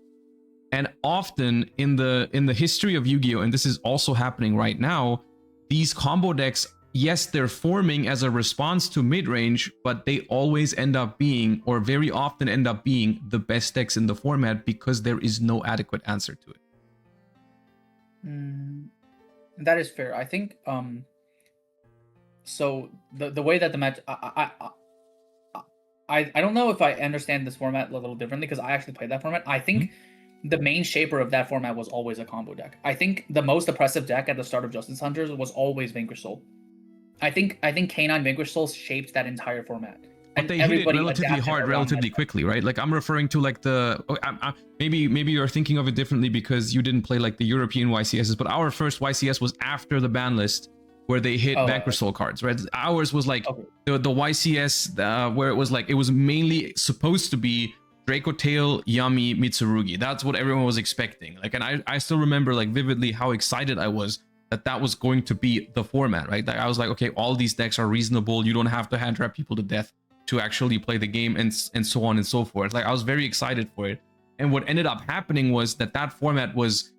And often in the history of Yu-Gi-Oh, and this is also happening right now, these combo decks, yes, they're forming as a response to mid-range, but they always end up being, or very often end up being, the best decks in the format because there is no adequate answer to it. That is fair. I think so the way that the match I don't know if I understand this format a little differently because I actually played that format. I think the main shaper of that format was always a combo deck. I think the most oppressive deck at the start of Justice Hunters was always Vanquish Soul. I think K9 Vanquish Soul shaped that entire format. But they hit it relatively hard, relatively quickly, right? Like I'm referring to like the maybe you're thinking of it differently because you didn't play like the European YCSs, but our first YCS was after the ban list where they hit Vanquish Soul cards, right? Ours was like the YCS where it was like it was mainly supposed to be Draco Tail, Yami, Mitsurugi. That's what everyone was expecting. Like, and I still remember like vividly how excited I was that was going to be the format, right? Like I was like, okay, all these decks are reasonable. You don't have to hand trap people to death to actually play the game, and so on and so forth. Like I was very excited for it. And what ended up happening was that format was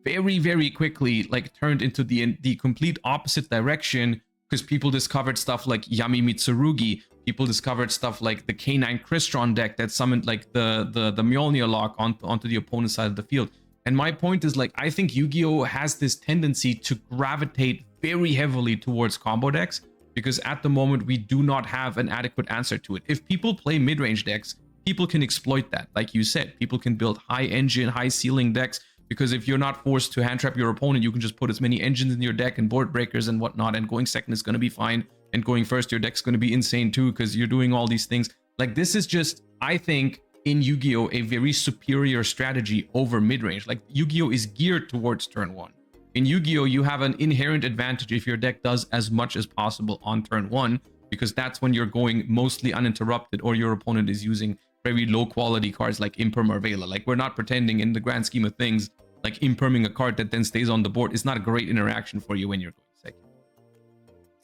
very, very quickly like turned into the complete opposite direction, because people discovered stuff like Yami Mitsurugi. People discovered stuff like the K9 Crystron deck that summoned like the Mjolnir lock onto the opponent's side of the field. And my point is, like, I think Yu-Gi-Oh has this tendency to gravitate very heavily towards combo decks, because at the moment we do not have an adequate answer to it. If people play mid-range decks, people can exploit that. Like you said, people can build high engine, high ceiling decks, because if you're not forced to hand trap your opponent, you can just put as many engines in your deck and board breakers and whatnot, and going second is going to be fine, and going first, your deck's going to be insane too, because you're doing all these things. Like, this is just, I think, in Yu-Gi-Oh, a very superior strategy over mid-range. Like, Yu-Gi-Oh is geared towards turn one. In Yu-Gi-Oh, you have an inherent advantage if your deck does as much as possible on turn one, because that's when you're going mostly uninterrupted, or your opponent is using very low quality cards like Imperm or Vela. Like, we're not pretending in the grand scheme of things, like Imperming a card that then stays on the board is not a great interaction for you when you're going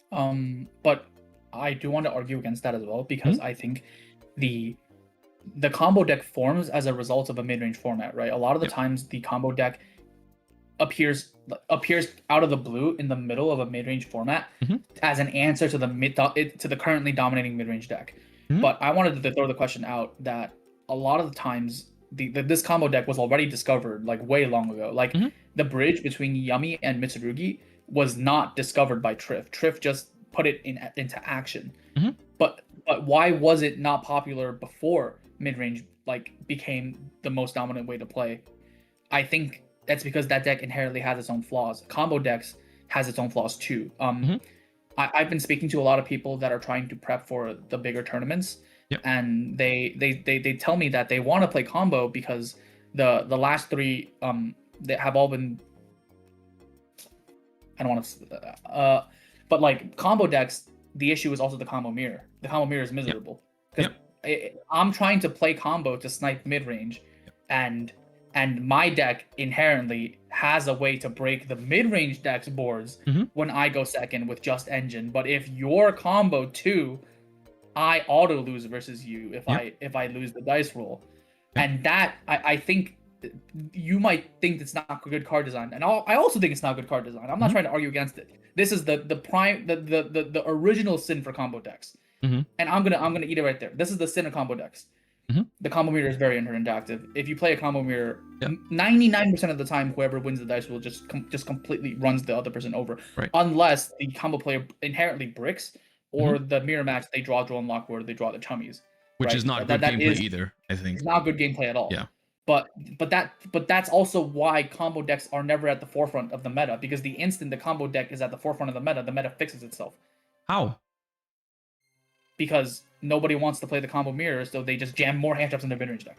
second. But I do want to argue against that as well, because I think the combo deck forms as a result of a mid-range format, right? A lot of the times the combo deck appears out of the blue in the middle of a mid-range format as an answer to the currently dominating mid-range deck. But I wanted to throw the question out that a lot of the times this combo deck was already discovered like way long ago. Like the bridge between Yami and Mitsurugi was not discovered by Triff. Triff just put it into action. But why was it not popular before mid-range like became the most dominant way to play? I think that's because that deck inherently has its own flaws. Combo decks has its own flaws too. I've been speaking to a lot of people that are trying to prep for the bigger tournaments, Yep. and they tell me that they want to play combo because the last three they have all been, I don't want to but like combo decks, the issue is also the combo mirror. The combo mirror is miserable because I'm trying to play combo to snipe mid range, and my deck inherently has a way to break the mid range deck's boards when I go second with just engine. But if your combo too, I auto lose versus you if I lose the dice roll, and that I think you might think it's not good card design, and I also think it's not good card design. I'm not trying to argue against it. This is the prime the original sin for combo decks, and I'm gonna eat it right there. This is the sin of combo decks. The combo mirror is very interactive. If you play a combo mirror, 99% of the time, whoever wins the dice will just completely runs the other person over, unless the combo player inherently bricks, or the mirror match they draw unlock where they draw the chummies, which is not good gameplay either. I think it's not good gameplay at all. Yeah. But that's also why combo decks are never at the forefront of the meta, because the instant the combo deck is at the forefront of the meta fixes itself. How? Because nobody wants to play the combo mirror, so they just jam more hand traps in their mid-range deck.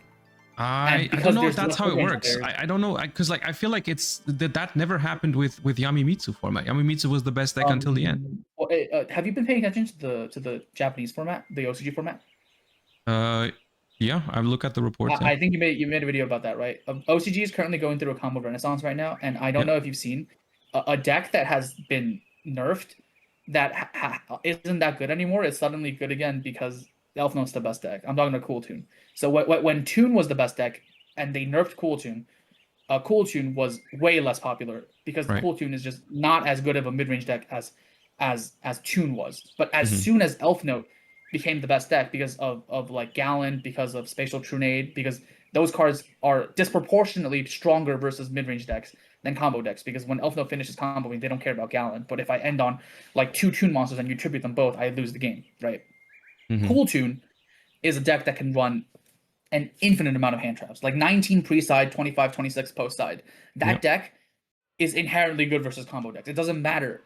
I don't know if that's how it works. I don't know, because like I feel like it's that never happened with Yamimitsu format. Yamimitsu was the best deck until the end. Well, have you been paying attention to the Japanese format, the OCG format? Yeah, I look at the reports. I think you made a video about that, right? OCG is currently going through a combo renaissance right now, and I don't know if you've seen a deck that has been nerfed that isn't that good anymore is suddenly good again because Elf Note's the best deck. I'm talking about Cool Tune. So when Tune was the best deck and they nerfed Cool Tune, Cool Tune was way less popular because Cool Tune is just not as good of a mid-range deck as Tune was. But as soon as Elf Note became the best deck because of like Gallon, because of Spatial Trunade, because those cards are disproportionately stronger versus mid-range decks than combo decks, because when Elf Note finishes comboing, they don't care about Gallon. But if I end on like 2 Tune monsters and you tribute them both, I lose the game, right? Cool Tune is a deck that can run an infinite amount of hand traps, like 19 pre-side, 25, 26 post-side. That deck is inherently good versus combo decks. It doesn't matter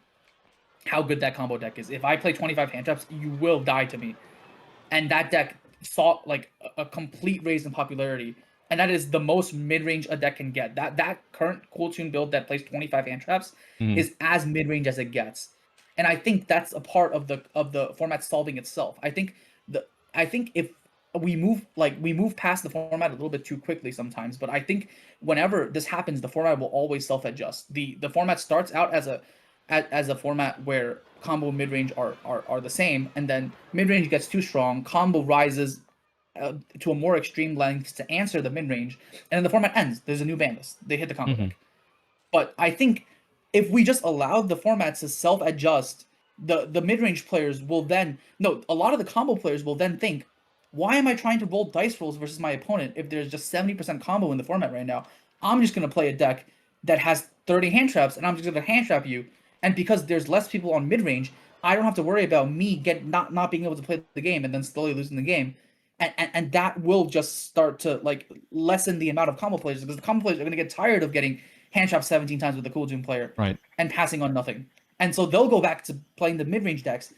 how good that combo deck is. If I play 25 hand traps, you will die to me. And that deck saw like a complete raise in popularity, and that is the most mid-range a deck can get. That current Cool Tune build that plays 25 hand traps is as mid-range as it gets. And I think that's a part of the format solving itself. I think if we move past the format a little bit too quickly sometimes, but I think whenever this happens, the format will always self-adjust. The format starts out as a format where combo mid-range are the same, and then mid-range gets too strong, combo rises to a more extreme length to answer the mid-range, and then the format ends. There's a new Bandus. They hit the combo deck. But I think if we just allowed the format to self-adjust, the mid-range players will then... No, a lot of the combo players will then think, why am I trying to roll dice rolls versus my opponent if there's just 70% combo in the format right now? I'm just going to play a deck that has 30 hand traps, and I'm just going to hand trap you. And because there's less people on mid-range, I don't have to worry about me not being able to play the game and then slowly losing the game. And that will just start to like lessen the amount of combo players, because the combo players are going to get tired of getting hand trapped 17 times with the Cool Doom player and passing on nothing. And so they'll go back to playing the mid-range decks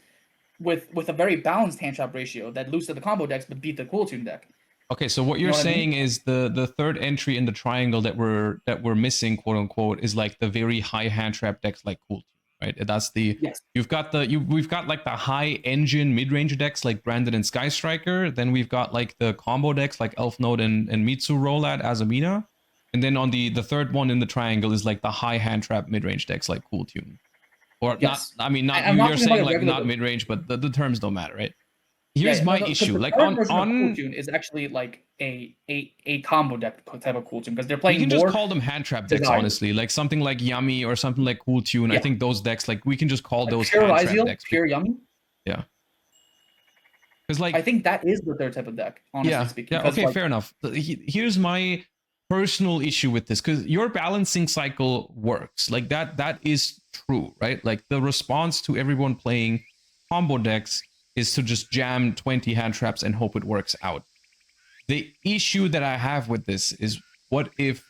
with a very balanced hand trap ratio that lose to the combo decks but beat the Cool Tune deck. Okay, so what you're saying is the third entry in the triangle that we're missing, quote unquote, is like the very high hand trap decks like Cool Tune, right? That's the we've got like the high engine mid range decks like Brandon and Sky Striker. Then we've got like the combo decks like Elf Note and Mitsu Rollat as Amina, and then on the third one in the triangle is like the high hand trap mid range decks like Cool Tune. Or not, I mean, not you're saying like not mid range, but the terms don't matter, right? Here's my issue. Like on Cool Tune is actually like a combo deck type of Cool Tune, because they're playing. We can just call them hand trap decks, honestly. Like something like Yummy or something like Cool Tune. I think those decks, like we can just call like those hand trap decks. Pure Yummy. Yeah. Because like I think that is the third type of deck. Honestly speaking. Yeah. Okay. Like, fair enough. Here's my personal issue with this, because your balancing cycle works like that is true, right? Like the response to everyone playing combo decks is to just jam 20 hand traps and hope it works out. The issue that I have with this is what if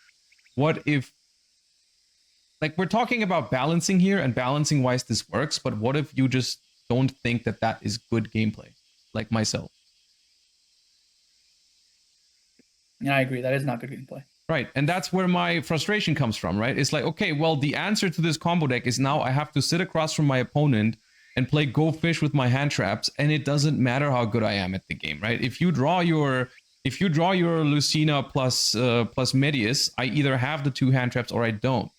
like we're talking about balancing here, and balancing wise this works, but what if you just don't think that that is good gameplay, like myself? And I agree, that is not good gameplay. Right, and that's where my frustration comes from, right? It's like, okay, well, the answer to this combo deck is now I have to sit across from my opponent and play Go Fish with my hand traps, and it doesn't matter how good I am at the game, right? If you draw your Lucina plus Medius, I either have the 2 hand traps or I don't.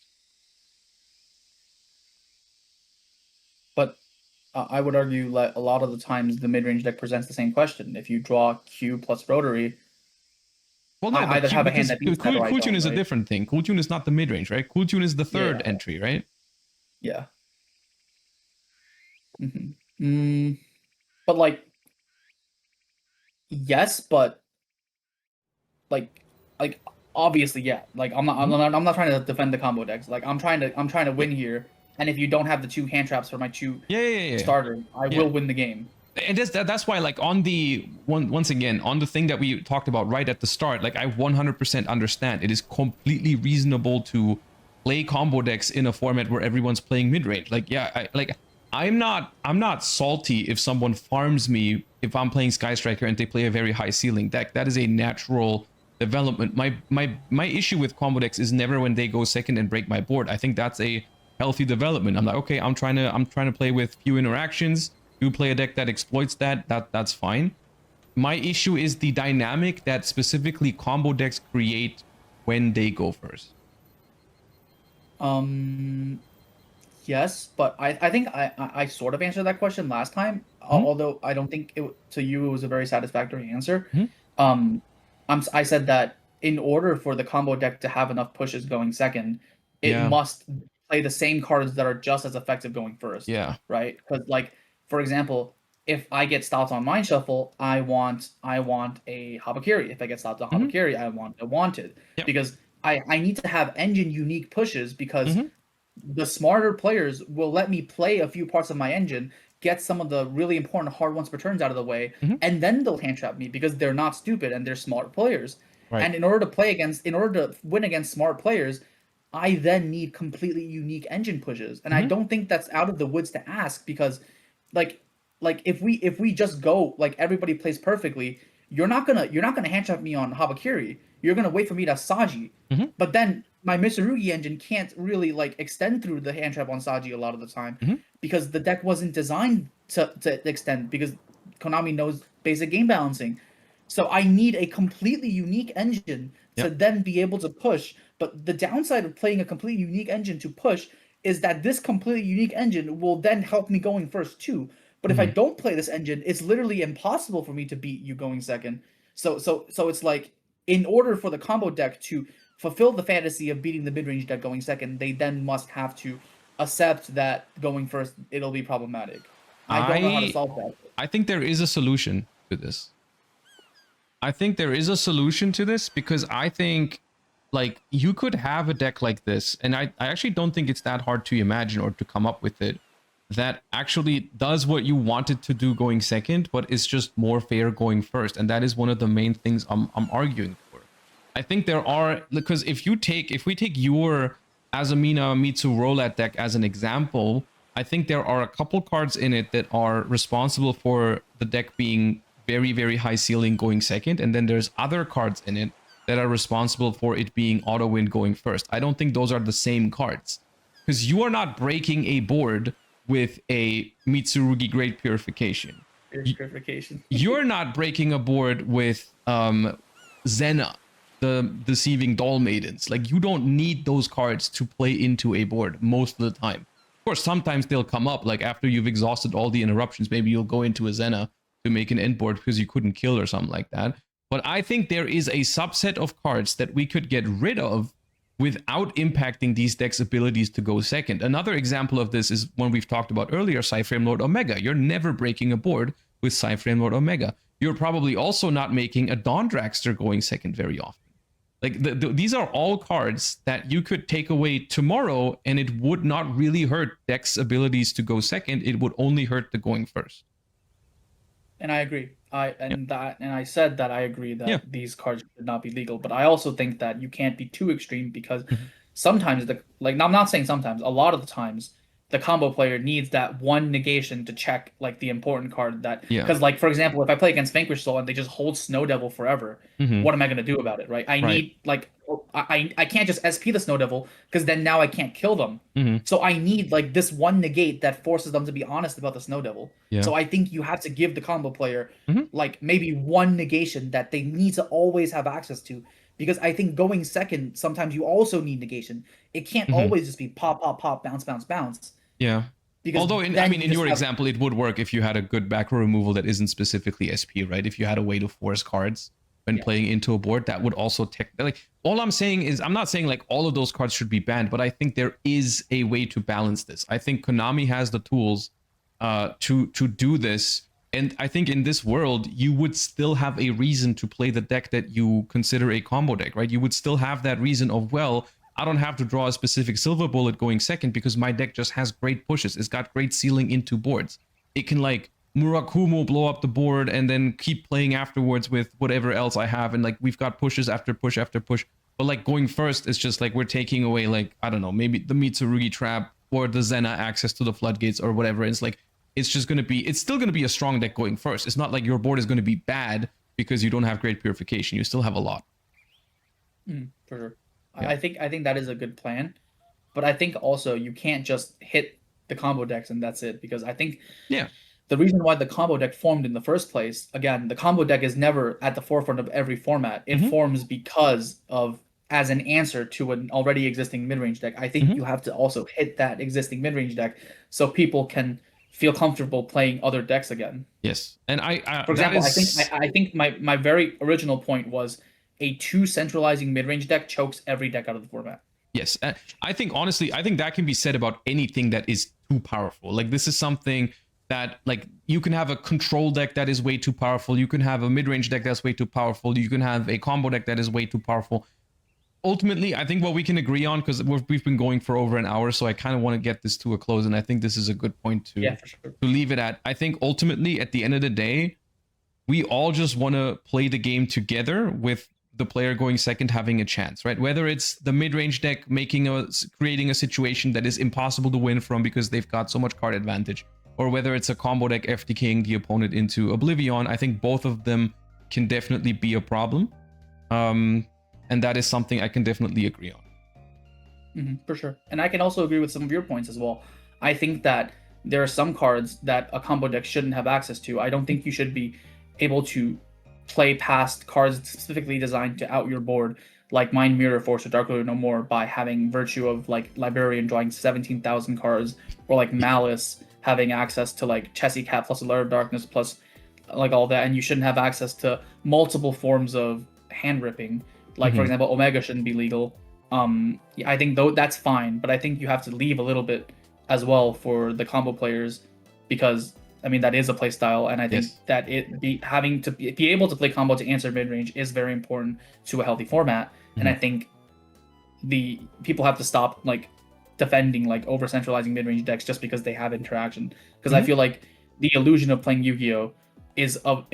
But I would argue that a lot of the times the mid-range deck presents the same question. If you draw Q plus Rotary, Well, no, I either have a hand that beats that or I Cool don't, Tune is right? a different thing. Cool Tune is not the mid range, right? Cool Tune is the third Yeah. entry, right? Yeah. But like, yes, but like obviously, yeah. Like I'm not trying to defend the combo decks. Like I'm trying to win here. And if you don't have the 2 hand traps for my 2 starters, I will win the game. And that's why, like, on the once again on the thing that we talked about right at the start, like I 100% understand it is completely reasonable to play combo decks in a format where everyone's playing mid range. Like, yeah, I'm not salty if someone farms me if I'm playing Sky Striker and they play a very high ceiling deck. That is a natural development. My issue with combo decks is never when they go second and break my board. I think that's a healthy development. I'm like, okay, I'm trying to play with few interactions. You play a deck that exploits that's fine. My issue is the dynamic that specifically combo decks create when they go first. Yes, but I think I sort of answered that question last time, although I don't think to you it was a very satisfactory answer. I said that in order for the combo deck to have enough pushes going second, it must play the same cards that are just as effective going first. Yeah. Right? Because, like, for example, if I get stopped on Mind Shuffle, I want a Habakiri. If I get stopped on Habakiri, I want a Wanted. Yep. Because I need to have engine unique pushes because the smarter players will let me play a few parts of my engine, get some of the really important hard ones per turns out of the way, and then they'll hand trap me because they're not stupid and they're smart players. Right. And in order to win against smart players, I then need completely unique engine pushes. And I don't think that's out of the woods to ask because, like if we just go like everybody plays perfectly, you're not gonna hand trap me on Habakiri. You're gonna wait for me to Saji. But then my Mitsurugi engine can't really like extend through the hand trap on Saji a lot of the time because the deck wasn't designed to extend because Konami knows basic game balancing. So I need a completely unique engine to then be able to push. But the downside of playing a completely unique engine to push is that this completely unique engine will then help me going first too. But if I don't play this engine, it's literally impossible for me to beat you going second. So it's like, in order for the combo deck to fulfill the fantasy of beating the mid-range deck going second, they then must have to accept that going first it'll be problematic. I don't know how to solve that. I think there is a solution to this. Because I think, like, you could have a deck like this, and I actually don't think it's that hard to imagine or to come up with it, that actually does what you wanted to do going second, but it's just more fair going first. And that is one of the main things I'm arguing for. I think there are, because if we take your Azumina Mitsu Roulette deck as an example, I think there are a couple cards in it that are responsible for the deck being very, very high ceiling going second. And then there's other cards in it that are responsible for it being auto win going first. I don't think those are the same cards, because you are not breaking a board with a Mitsurugi Great Purification. You're not breaking a board with Zena, the Deceiving Doll Maidens. Like, you don't need those cards to play into a board most of the time. Of course, sometimes they'll come up, like after you've exhausted all the interruptions, maybe you'll go into a Zena to make an end board because you couldn't kill or something like that. But I think there is a subset of cards that we could get rid of without impacting these decks' abilities to go second. Another example of this is one we've talked about earlier, Cyframe Lord Omega. You're never breaking a board with Cyframe Lord Omega. You're probably also not making a Dawn Dragster going second very often. Like, these are all cards that you could take away tomorrow, and it would not really hurt decks' abilities to go second. It would only hurt the going first. And I agree. I said that I agree that these cards should not be legal, but I also think that you can't be too extreme because sometimes I'm not saying sometimes, a lot of the times the combo player needs that one negation to check like the important card that, Yeah. because like for example, if I play against Vanquish Soul and they just hold Snow Devil forever, Hmm. what am I gonna do about it, right? I Right. need like I can't just SP the Snow Devil because then now I can't kill them. Hmm. So I need like this one negate that forces them to be honest about the Snow Devil. Yeah. So I think you have to give the combo player Hmm. like maybe one negation that they need to always have access to. Because I think going second, sometimes you also need negation. It can't Hmm. always just be pop, pop, pop, bounce, bounce, bounce. Yeah. Because Although, I then mean, you in just your have example, it would work if you had a good back row removal that isn't specifically SP, right? If you had a way to force cards when yeah. playing into a board, that would also like. All I'm saying is, I'm not saying like all of those cards should be banned, but I think there is a way to balance this. I think Konami has the tools to do this, and I think in this world you would still have a reason to play the deck that you consider a combo deck, right? You would still have that reason of, well, I don't have to draw a specific silver bullet going second because my deck just has great pushes. It's got great ceiling into boards. It can like Murakumo blow up the board and then keep playing afterwards with whatever else I have. And like we've got pushes after push after push. But like going first, it's just like we're taking away like, I don't know, maybe the Mitsurugi trap or the Zena access to the floodgates or whatever. It's like, it's just going to be, it's still going to be a strong deck going first. It's not like your board is going to be bad because you don't have great purification. You still have a lot. For sure. Yeah. I think that is a good plan. But I think also you can't just hit the combo decks and that's it. Because I think Yeah. the reason why the combo deck formed in the first place, again, the combo deck is never at the forefront of every format. It forms because of as an answer to an already existing mid-range deck. I think you have to also hit that existing mid-range deck so people can feel comfortable playing other decks again. Yes. And For that example, is, I think my very original point was a two centralizing mid-range deck chokes every deck out of the format. yes. I think honestly, I think that can be said about anything that is too powerful. Like this is something that like you can have a control deck that is way too powerful. You can have a mid-range deck that's way too powerful. You can have a combo deck that is way too powerful. Ultimately, I think what we can agree on, because we've been going for over an hour, so I kind of want to get this to a close, and I think this is a good point to For sure. to leave it at. I think ultimately, at the end of the day, we all just want to play the game together with the player going second having a chance, right? Whether it's the mid-range deck creating a situation that is impossible to win from because they've got so much card advantage, or whether it's a combo deck FTKing the opponent into oblivion, I think both of them can definitely be a problem. And that is something I can definitely agree on. For sure. And I can also agree with some of your points as well. I think that there are some cards that a combo deck shouldn't have access to. I don't think you should be able to play past cards specifically designed to out your board, like Mind Mirror Force or Dark Lord No More, by having virtue of like Librarian drawing 17,000 cards, or like Malice having access to like Chessy Cat plus Alert of Darkness plus like all that, and you shouldn't have access to multiple forms of hand ripping. Like for example, Omega shouldn't be legal. I think though that's fine, but I think you have to leave a little bit as well for the combo players, because I mean that is a play style, and I think that having to be able to play combo to answer mid range is very important to a healthy format. And I think the people have to stop like defending like over centralizing mid range decks just because they have interaction. Because I feel like the illusion of playing Yu-Gi-Oh is a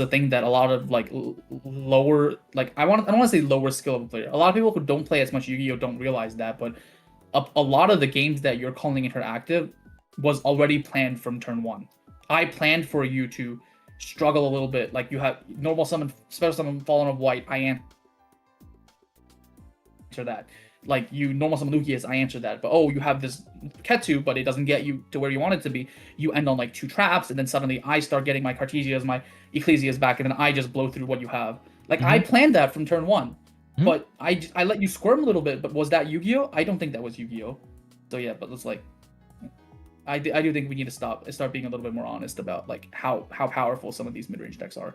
thing that a lot of like lower, like I don't want to say lower skill of a player. A lot of people who don't play as much Yu-Gi-Oh don't realize that, but a lot of the games that you're calling interactive was already planned from turn one. I planned for you to struggle a little bit. Like you have normal summon, special summon, Fallen of White. I answer that. Like you normal summon Lucius, I answer that. But oh, you have this Ketu, but it doesn't get you to where you want it to be. You end on like two traps, and then suddenly I start getting my Cartesias, my Ecclesias back, and then I just blow through what you have. Like I planned that from turn one, but I let you squirm a little bit. But was that Yu-Gi-Oh? I don't think that was Yu-Gi-Oh. So yeah, but it's like I do think we need to start being a little bit more honest about like how powerful some of these mid-range decks are.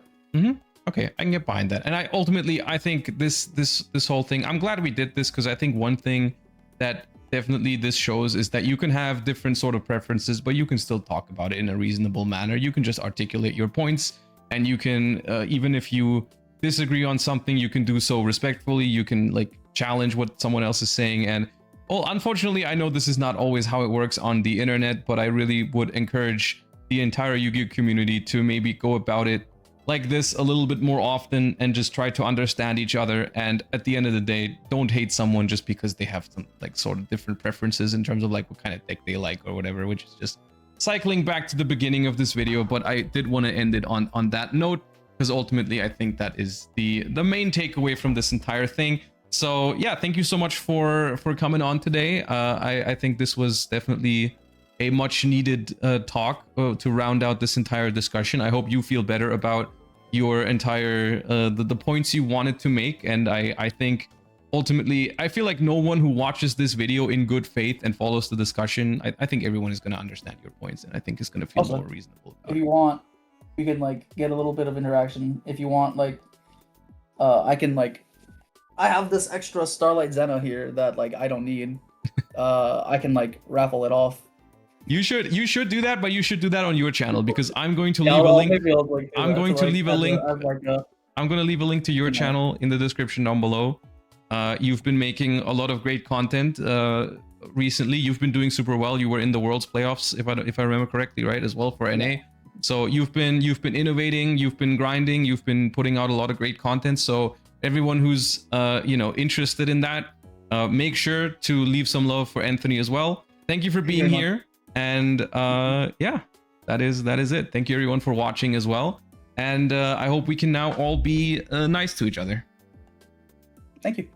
Okay, I can get behind that. And I think this whole thing, I'm glad we did this, because I think one thing that definitely this shows is that you can have different sort of preferences, but you can still talk about it in a reasonable manner. You can just articulate your points, and you can even if you disagree on something, you can do so respectfully. You can like challenge what someone else is saying. And well, unfortunately, I know this is not always how it works on the internet, but I really would encourage the entire Yu-Gi-Oh community to maybe go about it like this a little bit more often and just try to understand each other. And at the end of the day, don't hate someone just because they have some like sort of different preferences in terms of like what kind of deck they like or whatever, which is just cycling back to the beginning of this video. But I did want to end it on that note, because ultimately I think that is the main takeaway from this entire thing. So yeah, thank you so much for coming on today. I think this was definitely a much needed talk to round out this entire discussion. I hope you feel better about your entire the points you wanted to make. And I think ultimately, I feel like no one who watches this video in good faith and follows the discussion, I think everyone is going to understand your points, and I think it's going to feel Also, more reasonable. If you want, we can like get a little bit of interaction. If you want, like, I can like, I have this extra Starlight Zeno here that like I don't need. I can like raffle it off. You should do that, but you should do that on your channel, because I'm going to Yeah, leave a link. maybe I'll, like, I'm going to leave a link. I'm going to leave a link to your channel in the description down below. You've been making a lot of great content recently. You've been doing super well. You were in the World's Playoffs, if I remember correctly, right, as well for NA. So you've been innovating, you've been grinding, you've been putting out a lot of great content. So everyone who's interested in that, make sure to leave some love for Anthony as well. Thank you for being here. And yeah, that is it. Thank you everyone for watching as well. And I hope we can now all be nice to each other. Thank you.